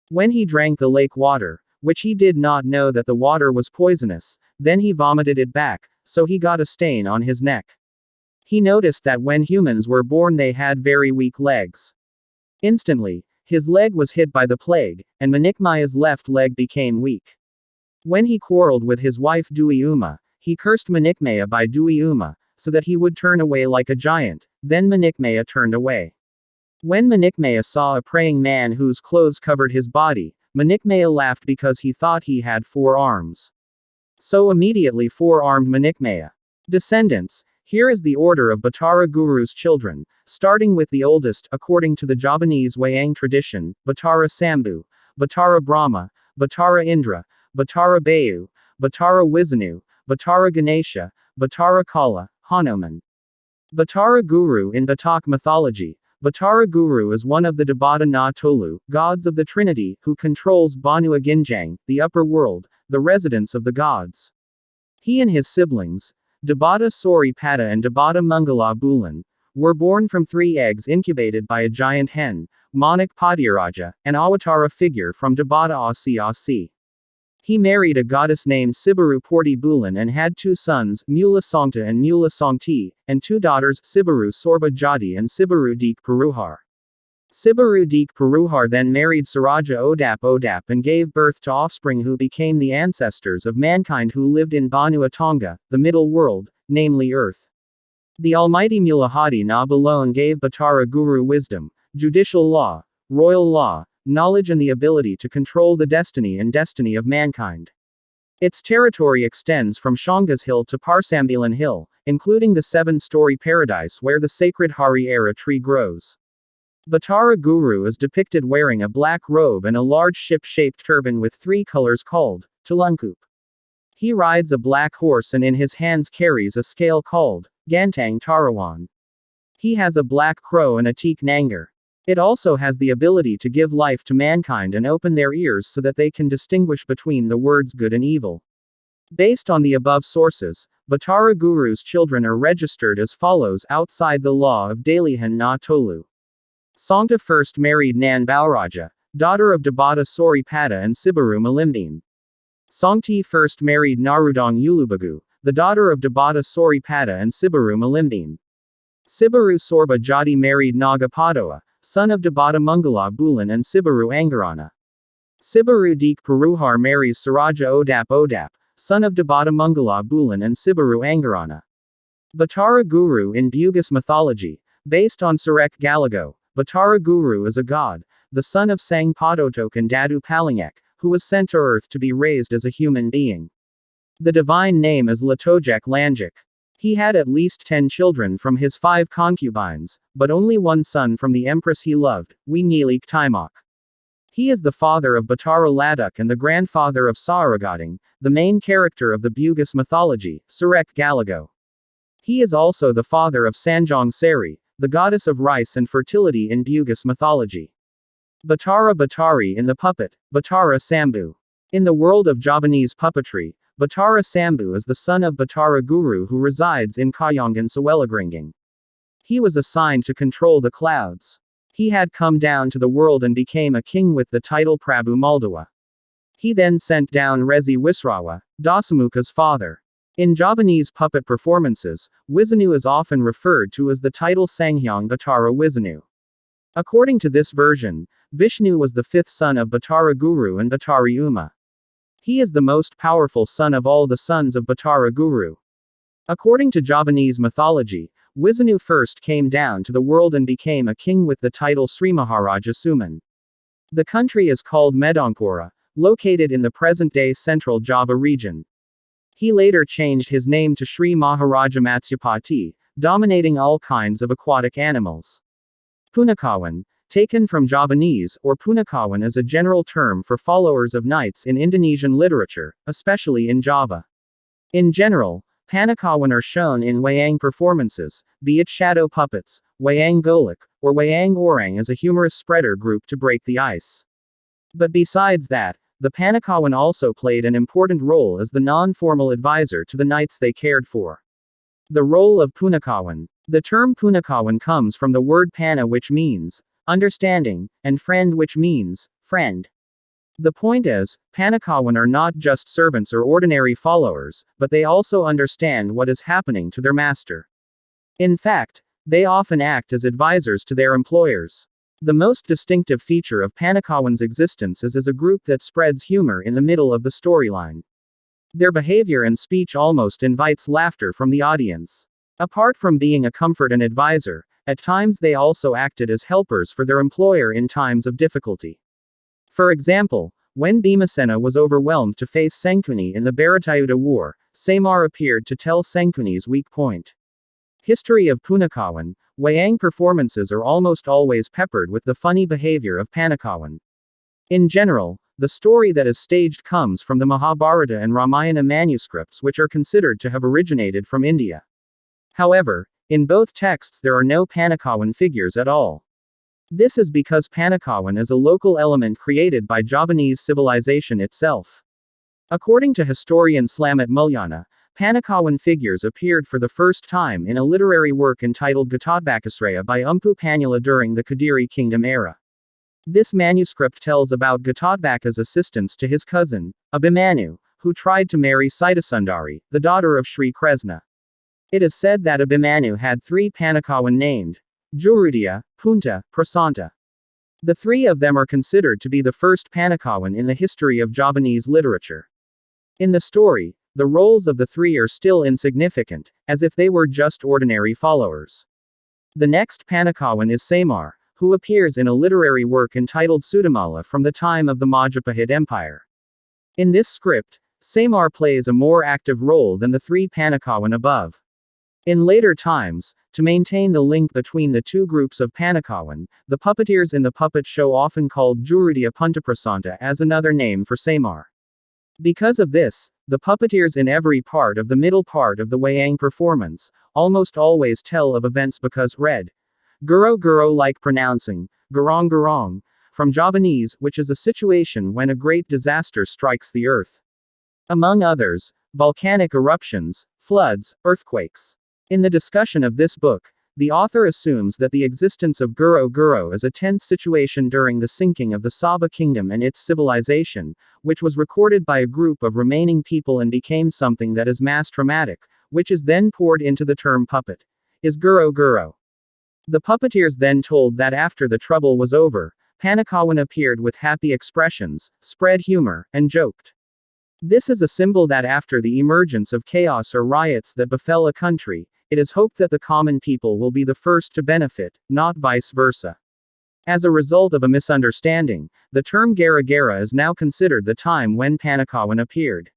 When he drank the lake water, which he did not know that the water was poisonous, then he vomited it back, so he got a stain on his neck. He noticed that when humans were born they had very weak legs. Instantly, his leg was hit by the plague, and Manikmaya's left leg became weak. When he quarreled with his wife Dwi Uma, he cursed Manikmaya by Dwi Uma, so that he would turn away like a giant, then Manikmaya turned away. When Manikmaya saw a praying man whose clothes covered his body, Manikmaya laughed because he thought he had 4 arms. So immediately 4-armed Manikmaya. Descendants. Here is the order of Batara Guru's children, starting with the oldest, according to the Javanese Wayang tradition, Batara Sambhu, Batara Brahma, Batara Indra, Batara Bayu, Batara Wisnu, Batara Ganesha, Batara Kala, Hanuman. Batara Guru in Batak mythology. Batara Guru is one of the Debata Na Tolu, gods of the Trinity, who controls Banu Aginjang, the upper world, the residence of the gods. He and his siblings, Dabata Sori Pada and Dabata Mangala Bulan, were born from 3 eggs incubated by a giant hen, Manik Padiraja, an Awatara figure from Dabata Asi Asi. He married a goddess named Sibaru Porti Bulan and had 2 sons, Mula Songta and Mula Songti, and 2 daughters, Sibaru Sorba Jadi and Sibaru Dik Puruhar. Sibaru Dik Puruhar then married Saraja Odap Odap and gave birth to offspring who became the ancestors of mankind who lived in Banu Tonga, the middle world, namely Earth. The Almighty Mulahadi Nab alone gave Batara Guru wisdom, judicial law, royal law, knowledge and the ability to control the destiny of mankind. Its territory extends from Shangas Hill to Parsambilan Hill, including the 7-story paradise where the sacred Hari Era tree grows. Batara Guru is depicted wearing a black robe and a large ship-shaped turban with 3 colors called Tulungkup. He rides a black horse and in his hands carries a scale called Gantang Tarawan. He has a black crow and a teak nangar. It also has the ability to give life to mankind and open their ears so that they can distinguish between the words good and evil. Based on the above sources, Batara Guru's children are registered as follows outside the law of Dalihan na Tolu. Songta first married Nan Bauraja, daughter of Dabata Sori Pada and Sibaru Malimbim. Songti first married Narudong Ulubagu, the daughter of Dabata Sori Pada and Sibaru Malimbim. Sibaru Sorba Jadi married Naga Padoa, son of Dabata Mangala Bulan and Sibaru Angarana. Sibaru Dik Puruhar marries Saraja Odap Odap, son of Dabata Mangala Bulan and Sibaru Angarana. Batara Guru in Bugis mythology, based on Surek Galago, Batara Guru is a god, the son of Sang Padotok and Dadu Palingek, who was sent to earth to be raised as a human being. The divine name is Latojek Lanjik. He had at least 10 children from his 5 concubines, but only 1 son from the empress he loved, Winelik Timok. He is the father of Batara Laduk and the grandfather of Saaragading, the main character of the Bugis mythology, Surek Galago. He is also the father of Sanjong Sari, the goddess of rice and fertility in Bugis mythology. Batara Batari in the puppet, Batara Sambu. In the world of Javanese puppetry, Batara Sambu is the son of Batara Guru who resides in Kayangan Sawelagringing. He was assigned to control the clouds. He had come down to the world and became a king with the title Prabu Maldawa. He then sent down Rezi Wisrawa, Dasamuka's father. In Javanese puppet performances, Wisanu is often referred to as the title Sanghyang Batara Wisanu. According to this version, Vishnu was the 5th son of Batara Guru and Batari Uma. He is the most powerful son of all the sons of Batara Guru. According to Javanese mythology, Wisanu first came down to the world and became a king with the title Sri Maharaja Suman. The country is called Medangpura, located in the present-day central Java region. He later changed his name to Sri Maharaja Matsyapati, dominating all kinds of aquatic animals. Punakawan, taken from Javanese, or Punakawan is a general term for followers of knights in Indonesian literature, especially in Java. In general, Panakawan are shown in wayang performances, be it shadow puppets, wayang golek, or wayang orang as a humorous spreader group to break the ice. But besides that, the Panakawan also played an important role as the non-formal advisor to the knights they cared for. The role of Punakawan. The term Punakawan comes from the word Pana, which means understanding, and friend, which means friend. The point is, Panakawan are not just servants or ordinary followers, but they also understand what is happening to their master. In fact, they often act as advisors to their employers. The most distinctive feature of Panakawan's existence is as a group that spreads humor in the middle of the storyline. Their behavior and speech almost invites laughter from the audience. Apart from being a comfort and advisor, at times they also acted as helpers for their employer in times of difficulty. For example, when Bhimasena was overwhelmed to face Senkuni in the Bharatayuddha war, Samar appeared to tell Senkuni's weak point. History of Punakawan. Wayang performances are almost always peppered with the funny behavior of Panakawan. In general, the story that is staged comes from the Mahabharata and Ramayana manuscripts, which are considered to have originated from India. However, in both texts there are no Panakawan figures at all. This is because Panakawan is a local element created by Javanese civilization itself. According to historian Slamet Mulyana, Punakalan figures appeared for the first time in a literary work entitled Gatotbakasraya by Umpu Panula during the Kadiri kingdom era. This manuscript tells about Gatotbaka's assistance to his cousin, Abhimanyu, who tried to marry Sitasundari, the daughter of Sri Kresna. It is said that Abhimanyu had 3 Punakalan named Jurudya, Punta, Prasanta. The 3 of them are considered to be the first Punakalan in the history of Javanese literature. In the story, the roles of the 3 are still insignificant, as if they were just ordinary followers. The next Punakalan is Samar, who appears in a literary work entitled Sudamala from the time of the Majapahit Empire. In this script, Samar plays a more active role than the 3 Punakalan above. In later times, to maintain the link between the 2 groups of Punakalan, the puppeteers in the puppet show often called Jurudya Puntaprasanta as another name for Samar. Because of this, the puppeteers in every part of the middle part of the Wayang performance almost always tell of events because read Guro like pronouncing Garong from Javanese, which is a situation when a great disaster strikes the earth. Among others, volcanic eruptions, floods, earthquakes. In the discussion of this book, the author assumes that the existence of Guro is a tense situation during the sinking of the Saba kingdom and its civilization, which was recorded by a group of remaining people and became something that is mass traumatic, which is then poured into the term puppet. Is Guro. The puppeteers then told that after the trouble was over, Punakalan appeared with happy expressions, spread humor, and joked. This is a symbol that after the emergence of chaos or riots that befell a country, it is hoped that the common people will be the first to benefit, not vice versa. As a result of a misunderstanding, the term Gara is now considered the time when Punakalan appeared.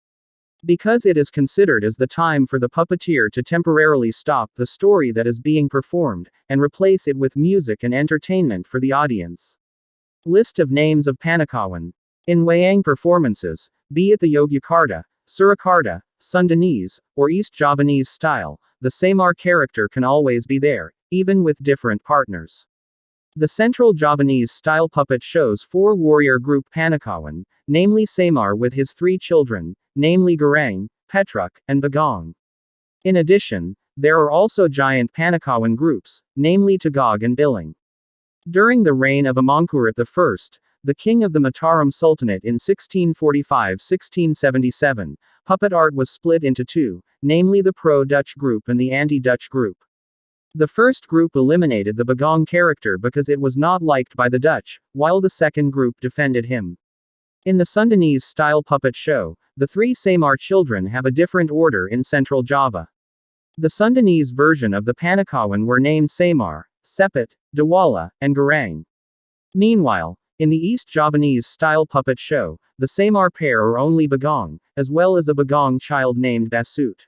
Because it is considered as the time for the puppeteer to temporarily stop the story that is being performed, and replace it with music and entertainment for the audience. List of names of Punakalan. In Wayang performances, be it the Yogyakarta, Surakarta, Sundanese, or East Javanese style, the Samar character can always be there, even with different partners. The central Javanese style puppet shows 4 warrior group Punakalan, namely Samar with his 3 children, namely Garang, Petruk, and Bagong. In addition, there are also giant Punakalan groups, namely Tagag and Biling. During the reign of Amangkurat I, the king of the Mataram Sultanate in 1645-1677, puppet art was split into 2, namely the pro-Dutch group and the anti-Dutch group. The first group eliminated the Bagong character because it was not liked by the Dutch, while the second group defended him. In the Sundanese style puppet show, the 3 Samar children have a different order in Central Java. The Sundanese version of the Punakalan were named Samar, Sepet, Dewala, and Garang. Meanwhile, in the East Javanese style puppet show, the Samar pair are only Bagong, as well as a Bagong child named Basut.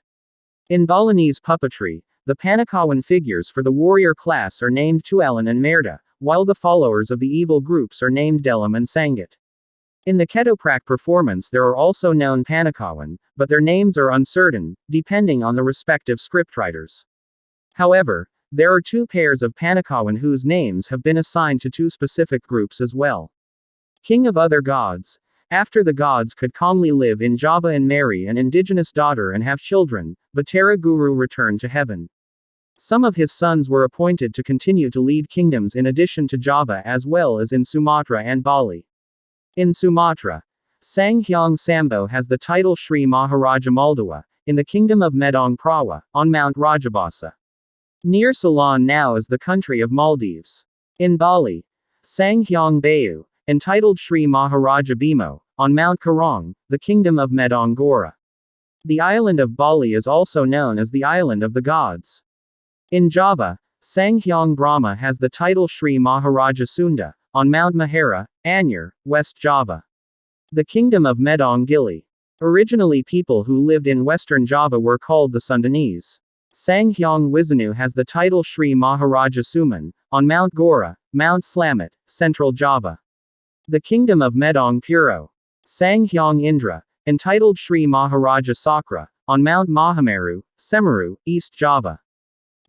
In Balinese puppetry, the Punakalan figures for the warrior class are named Tualan and Merda, while the followers of the evil groups are named Delam and Sangat. In the Ketoprak performance there are also known Punakalan, but their names are uncertain, depending on the respective scriptwriters. However, there are 2 pairs of Punakalan whose names have been assigned to 2 specific groups as well. King of other gods. After the gods could calmly live in Java and marry an indigenous daughter and have children, Batara Guru returned to heaven. Some of his sons were appointed to continue to lead kingdoms in addition to Java as well as in Sumatra and Bali. In Sumatra, Sang Hyang Sambo has the title Sri Maharaja Maldawa, in the kingdom of Medang Prawa, on Mount Rajabasa. Near Ceylon now is the country of Maldives. In Bali, Sang Hyang Bayu, entitled Sri Maharaja Bimo, on Mount Karang, the kingdom of Medang Gora. The island of Bali is also known as the Island of the Gods. In Java, Sang Hyang Brahma has the title Sri Maharaja Sunda, on Mount Mahara, Anyer, West Java. The kingdom of Medang Gili. Originally people who lived in Western Java were called the Sundanese. Sang Hyang Wisanu has the title Sri Maharaja Suman, on Mount Gora, Mount Slamet, Central Java. The kingdom of Medang Puro. Sang Hyang Indra, entitled Sri Maharaja Sakra, on Mount Mahameru, Semeru, East Java.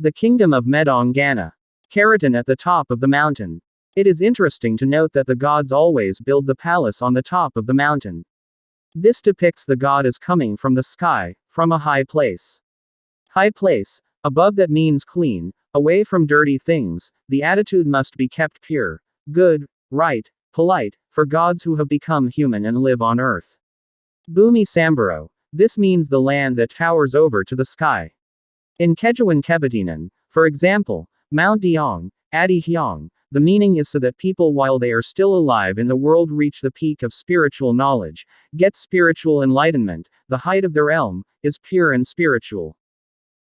The kingdom of Medang Gana. Keratin at the top of the mountain. It is interesting to note that the gods always build the palace on the top of the mountain. This depicts the god as coming from the sky, from a high place. High place, above that means clean, away from dirty things, the attitude must be kept pure, good, right, polite, for gods who have become human and live on earth. Bumi Sambaro. This means the land that towers over to the sky. In Kejawan Kebatinan, for example, Mount Diong, Adi Hyong, the meaning is so that people while they are still alive in the world reach the peak of spiritual knowledge, get spiritual enlightenment, the height of their elm, is pure and spiritual.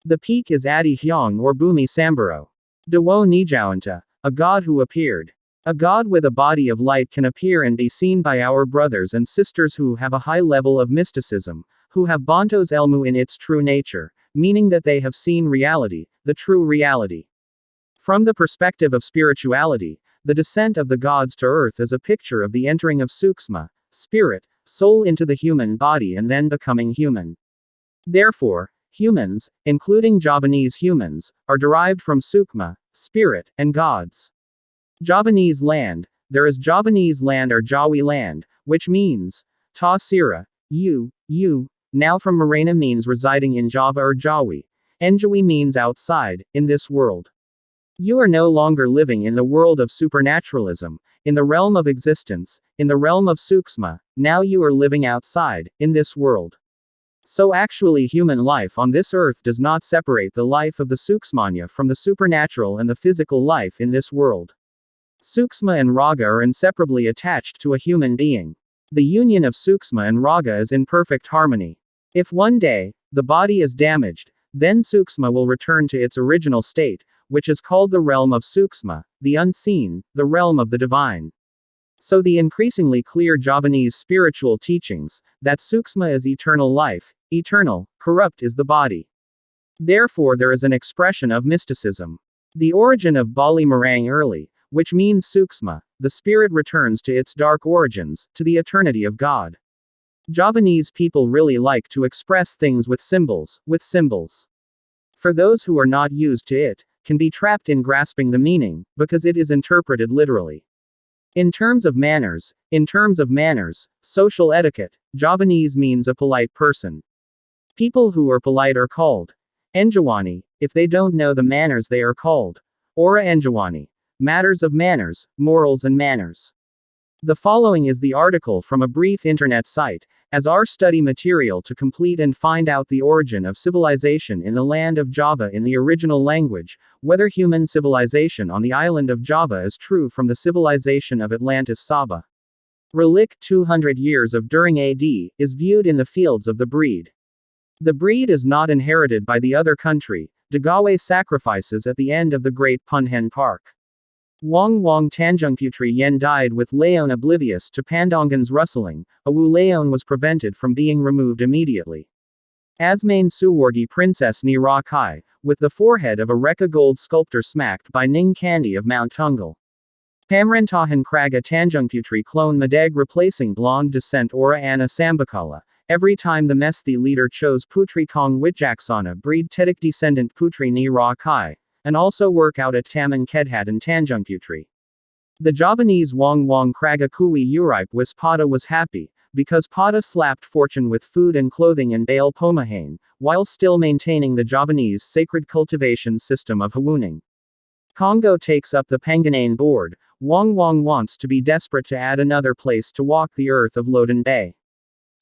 The peak is Adi Hyong or Bumi Sambaro. Dawo Nijawanta, a god who appeared. A god with a body of light can appear and be seen by our brothers and sisters who have a high level of mysticism, who have Banto's Elmu in its true nature, meaning that they have seen reality, the true reality. From the perspective of spirituality, the descent of the gods to earth is a picture of the entering of Suksma, spirit, soul into the human body and then becoming human. Therefore, humans, including Javanese humans, are derived from Sukma, spirit, and gods. Javanese land, there is Javanese land or Jawi land, which means, Ta Sira, you, now from Morena means residing in Java or Jawi. Enjawi means outside, in this world. You are no longer living in the world of supernaturalism, in the realm of existence, in the realm of Suksma, now you are living outside, in this world. So actually human life on this earth does not separate the life of the Suksmanya from the supernatural and the physical life in this world. Suksma and Raga are inseparably attached to a human being. The union of Suksma and Raga is in perfect harmony. If one day, the body is damaged, then Suksma will return to its original state, which is called the realm of Suksma, the unseen, the realm of the divine. So the increasingly clear Javanese spiritual teachings, that Suksma is eternal life, eternal, corrupt is the body. Therefore there is an expression of mysticism. The origin of Bali Marang early, which means Suksma, the spirit returns to its dark origins, to the eternity of God. Javanese people really like to express things with symbols. For those who are not used to it, can be trapped in grasping the meaning, because it is interpreted literally. In terms of manners, social etiquette, Javanese means a polite person. People who are polite are called Enjawani. If they don't know the manners they are called Ora Enjawani. Matters of manners, morals and manners. The following is the article from a brief internet site, as our study material to complete and find out the origin of civilization in the land of Java in the original language, whether human civilization on the island of Java is true from the civilization of Atlantis Saba. Relic 200 years of during AD, is viewed in the fields of the breed. The breed is not inherited by the other country, Dagawe sacrifices at the end of the Great Punhen Park. Wang Tanjungputri Yen died with Leon oblivious to Pandongan's rustling, Awu Leon was prevented from being removed immediately. Asmane Suwargi Princess Ni Ra Kai, with the forehead of a Reka gold sculptor smacked by Ning Kandi of Mount Tungal. Pamrantahan Kraga Tanjungputri clone Madeg replacing blonde descent Ora Anna Sambakala. Every time the Mesthi leader chose Putri Kong Witjaksana breed Tedik descendant Putri Ni Ra Kai, and also work out at Taman Kedhatan Tanjungputri. The Javanese Wang Kraga Kui Uripe Wis Pada was happy, because Pada slapped fortune with food and clothing and Bale Pomahane, while still maintaining the Javanese sacred cultivation system of Hawuning. Congo takes up the Panganane board. Wang wants to be desperate to add another place to walk the earth of Lodan Bay.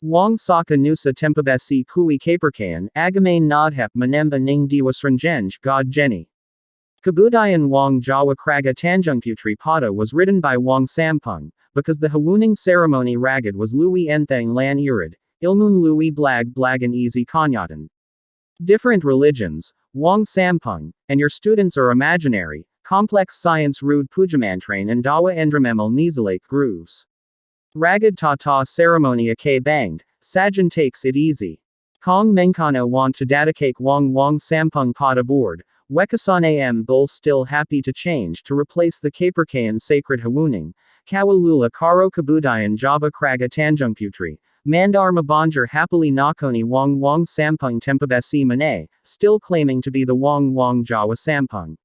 Wang Saka Nusa Tempabesi Kui Kaperkayan, Agamane Nodhep Manemba Ning Diwasranjenj, God Jenny. Kabudayan Wang Jawa Kraga Tanjungputri Pada was written by Wang Sampung, because the Hawuning ceremony ragad was Lui Enthang Lan Irid, Ilmun Lui Blagan Easy Kanyatan. Different religions, Wang Sampung, and your students are imaginary, complex science rude Pujamantrain and Dawa Endramemel Nizalake grooves. Ragad Tata ceremony Ake banged, Sajan takes it easy. Kong Menkano want to dadicake Wang Sampung Pada board. Wekasane M. Bull still happy to change to replace the Kaperkayan sacred Hawuning, Kawalula Karo Kabudayan Java Kraga Tanjungputri, Mandar Mabanjar happily Nakoni Wang Sampung Tempabesi Mane, still claiming to be the Wang Jawa Sampung.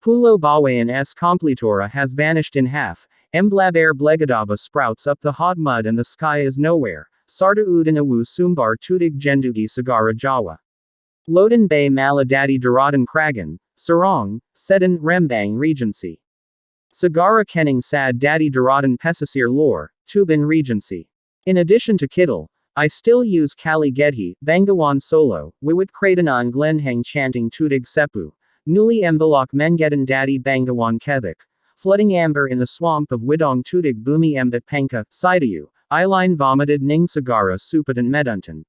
Pulo Bawayan S. Completora has vanished in half, Emblabair Blegadaba sprouts up the hot mud and the sky is nowhere, Sarta Udinawu Sumbar Tutig Jendugi Sagara Jawa. Lodan Bay Maladadi Daradan Kragan, Sarong, Sedan Rembang Regency. Sagara Kenning Sad Daddy Daradan Pesisir Lor, Tuban Regency. In addition to Kittle, I still use Kali Gedhi, Bangawan Solo, Wiwit Kradanan Glenheng chanting Tutig Sepu, Nuli Embalok Mengedan Daddy Bangawan Kethik, flooding amber in the swamp of Widong Tutig Bumi Embit Penka, Sidayu, Eiline vomited Ning Sagara Supatan Meduntan.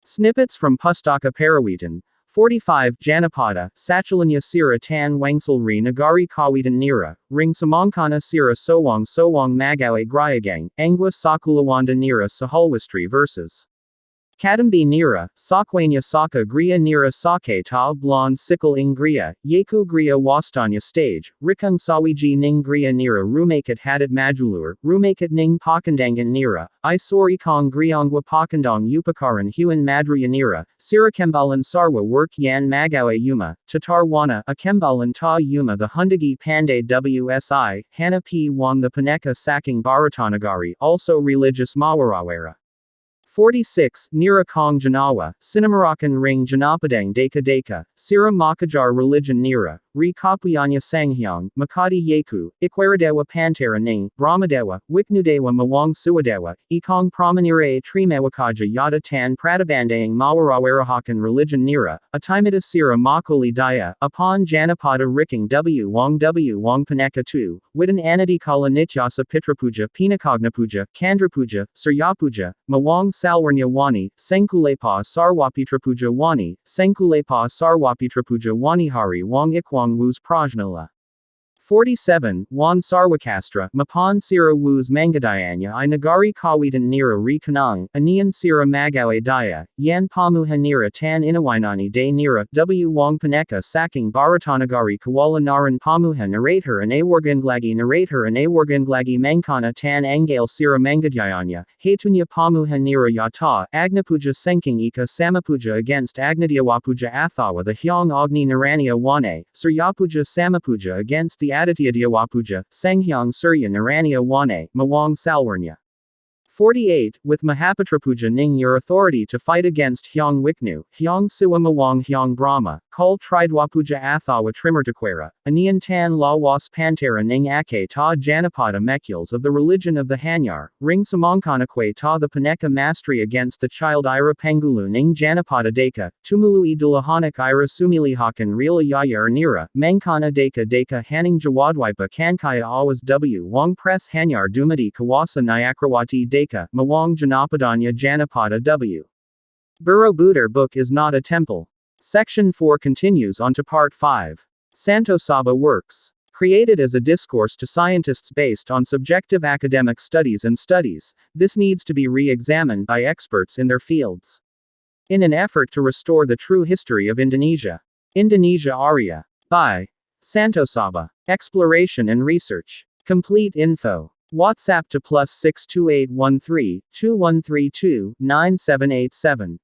Snippets from Pustaka Parawitan, 45 Janapada, Sachalanya Sira Tan Wangsalri Nagari Kawitan Nira, Ring Samangkana Sira Sowang Magawe Gryagang, Angwa Sakulawanda Nira Sahalwistri verses. Kadambi Nira, Sakwanya Saka Gria Nira Sake Ta Blonde Sikal Ing Gria, Yeku Gria Wastanya Stage, Rikung Sawiji Ning Gria Nira Rumakat Hadit Majulur, Rumakat Ning Pakandangan Nira, Isori Kong Griangwa Pakandang Upakaran Huan Madruya Nira, Sirakembalan Sarwa Work Yan Magawe Yuma, Tatarwana, Akembalan Ta Yuma the Hundagi Pandey WSI, Hana P. Wang the Paneka Saking Baratanagari, also religious Mawarawera. 46 Nira Kong Janawa, Sinamarakan Ring Janapadang Deka Deka, Sira Makajar Religion Nira, Ri Kapuyanya Sanghyang, Makati Yeku, Ikwaradewa Pantera Ning, Brahmadewa, Wiknudewa Mawang Suwadewa, Ikong Pramanire Trimewakaja Yada Tan Pratibandayang Mawarawarahakan Religion Nira, Atimida Sira Makoli Daya, Upon Janapada Riking W Wang Paneka 2, Widan Anadi Kala Nityasa Pitrapuja Pinakagnapuja, Kandrapuja, Suryapuja, Mawang Salwarnya Wani, Sengkulepa Sarwapitrapuja Wani, Sengkulepa Sarwapitrapuja Wani Hari Wang Ikwang Wuz Prajnala. 47 Wan Sarwakastra, Mapan Sira Wuz Mangadayanya I Nagari Kawitan Nira Ri Kanang, Anian Sira Magawe Daya, Yan Pamuha Nira Tan Inawainani De Nira, W Wang Paneka Saking Baratanagari Kawala Naran Pamuha Narrator and Awarganglagi Narrator and Awarganglagi Mankana Tan Angale Sira Mangadyayanya, Hetunya Pamuha Nira Yata, Agnapuja Senking Ika Samapuja against Agnadyawapuja Athawa the Hyang Agni Narania Wane, Suryapuja Samapuja against the Aditya Dyawapuja, Sanghyang Surya Narania Wane, Mawang Salwarnya. 48 With Mahapatrapuja Ning your authority to fight against Hyang Wiknu, Hyang Siwa Mawang Hyang Brahma, Kul Tridwapuja Athawa Trimertaquera, Anian Tan Lawas Pantera Ning Ake Ta Janapada Mekuls of the religion of the Hanyar, Ring Samangkanakwe Ta the Paneka Mastery against the child Ira Pengulu Ning Janapada Deka, Tumulu Idulahanak Ira Sumilihakan Rila Yaya Nira, Mankana Deka Haning Jawadwipa Kankaya Awas W Wang Press Hanyar Dumadi Kawasa Nyakrawati Deka, Mawang Janapadanya Janapada W. Borobudur book is not a temple. Section 4 continues on to Part 5. Santo Saba works. Created as a discourse to scientists based on subjective academic studies and studies, this needs to be re-examined by experts in their fields. In an effort to restore the true history of Indonesia. INDONÉSIARYÄ. By Santo Saba. Exploration and research. Complete info. Waatsap to +62813 2132 9787.